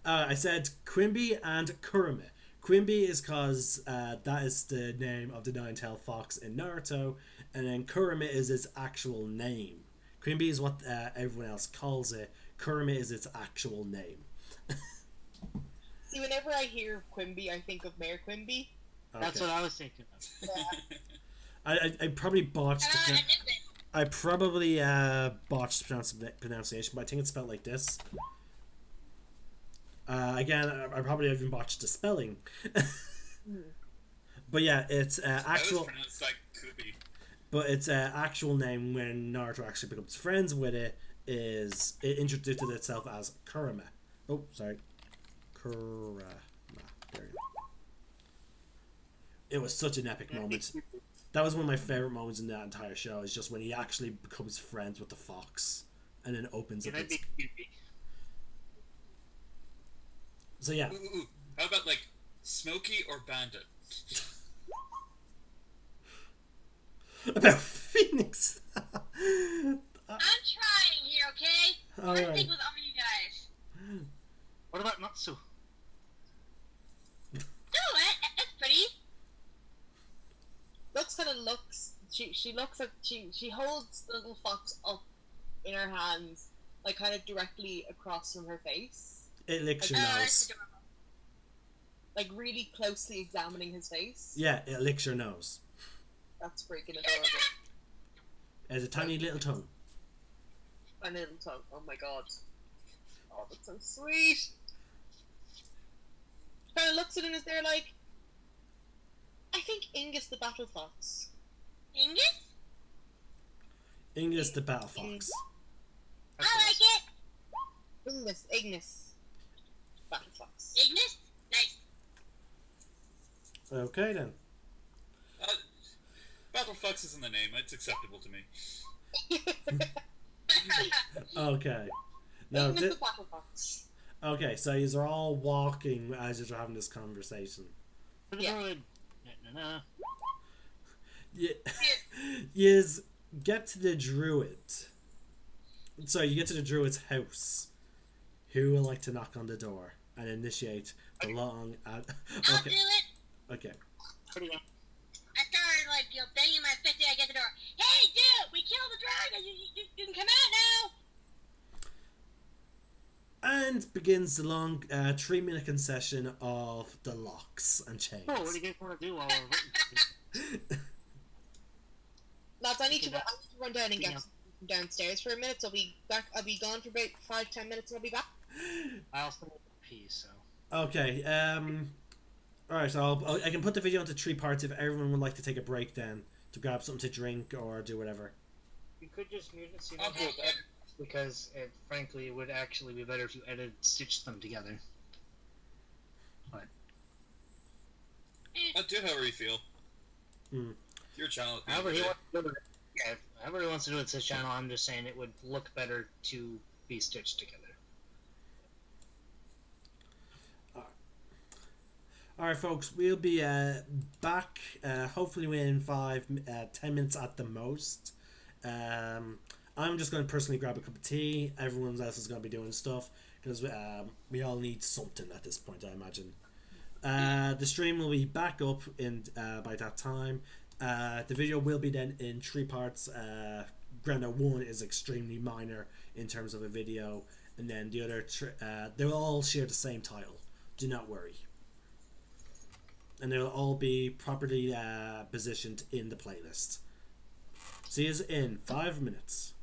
I said Quimby and Kurama. Quimby is because that is the name of the nine-tailed fox in Naruto, and then Kurama is its actual name. Quimby is what everyone else calls it. Kurama is its actual name. See, whenever I hear Quimby, I think of Mayor Quimby. That's Okay. what I was thinking of. Yeah. I probably botched I the knew it. I probably botched pronunciation, but I think it's spelled like this. Again, I probably even botched the spelling. But yeah, it's That was actual. pronounced like Kubi. But its actual name, when Naruto actually becomes friends with it, is it introduced itself as Kurama. Oh, sorry, Kurama. There you go. It was such an epic moment. That was one of my favorite moments in that entire show. Is just when he actually becomes friends with the fox, and then opens up. That'd Its... be creepy. So yeah, Ooh. How about like Smokey or Bandit? about Phoenix. I'm trying here, okay? All Let's right. think with all you guys. What about Natsu? Oh, that's pretty. Lux kind of looks. She looks at she holds the little fox up in her hands, like kind of directly across from her face, It licks your That's nose. adorable. like really closely examining his face. Yeah, it licks your nose. That's freaking adorable. It has a tiny little tongue. My little tongue. Oh my god. Oh, that's so sweet. Kind of looks at him as they're like, I think Ingus the battle fox. Ingus? Ingus the battle fox. I like it. Ignis. Battle fox. Ignis? Nice. Okay then. Battle Fox is in the name. It's acceptable to me. Okay. Now, Ignis the battle fox. okay, so you're all walking as you're having this conversation. Yeah. Druid. No. You get to the druid. So you get to the druid's house. Who would like to knock on the door and initiate the long? I'll Okay. do it. Okay. Pretty good. I started banging my fist at the door. Hey, dude, we killed the dragon. You can come out now. And begins the long 3-minute concession of the locks and chains. Oh, what do you guys want to do while we're waiting? Lads, I need Okay, to run down and get yeah. some downstairs for a minute. So I'll be back. I'll be gone for about 5-10 minutes, and I'll be back. I also need a pee, so. Okay. Alright, so I can put the video into 3 parts if everyone would like to take a break then to grab something to drink or do whatever. You could just mute it, see I'll go with that. because frankly, it would actually be better if you Stitch them together. Do however you feel. Hmm. Your channel. at the However end he of wants to do it. Yeah, however he wants to do it to his channel, I'm just saying it would look better to be stitched together. Alright, folks, we'll be back hopefully within 10 minutes at the most. I'm just going to personally grab a cup of tea. Everyone else is going to be doing stuff because we all need something at this point, I imagine. The stream will be back up in by that time. The video will be then in 3 parts. Granted, 1 is extremely minor in terms of a video, and then the other they'll all share the same title. Do not worry. And they'll all be properly positioned in the playlist. See you in 5 minutes.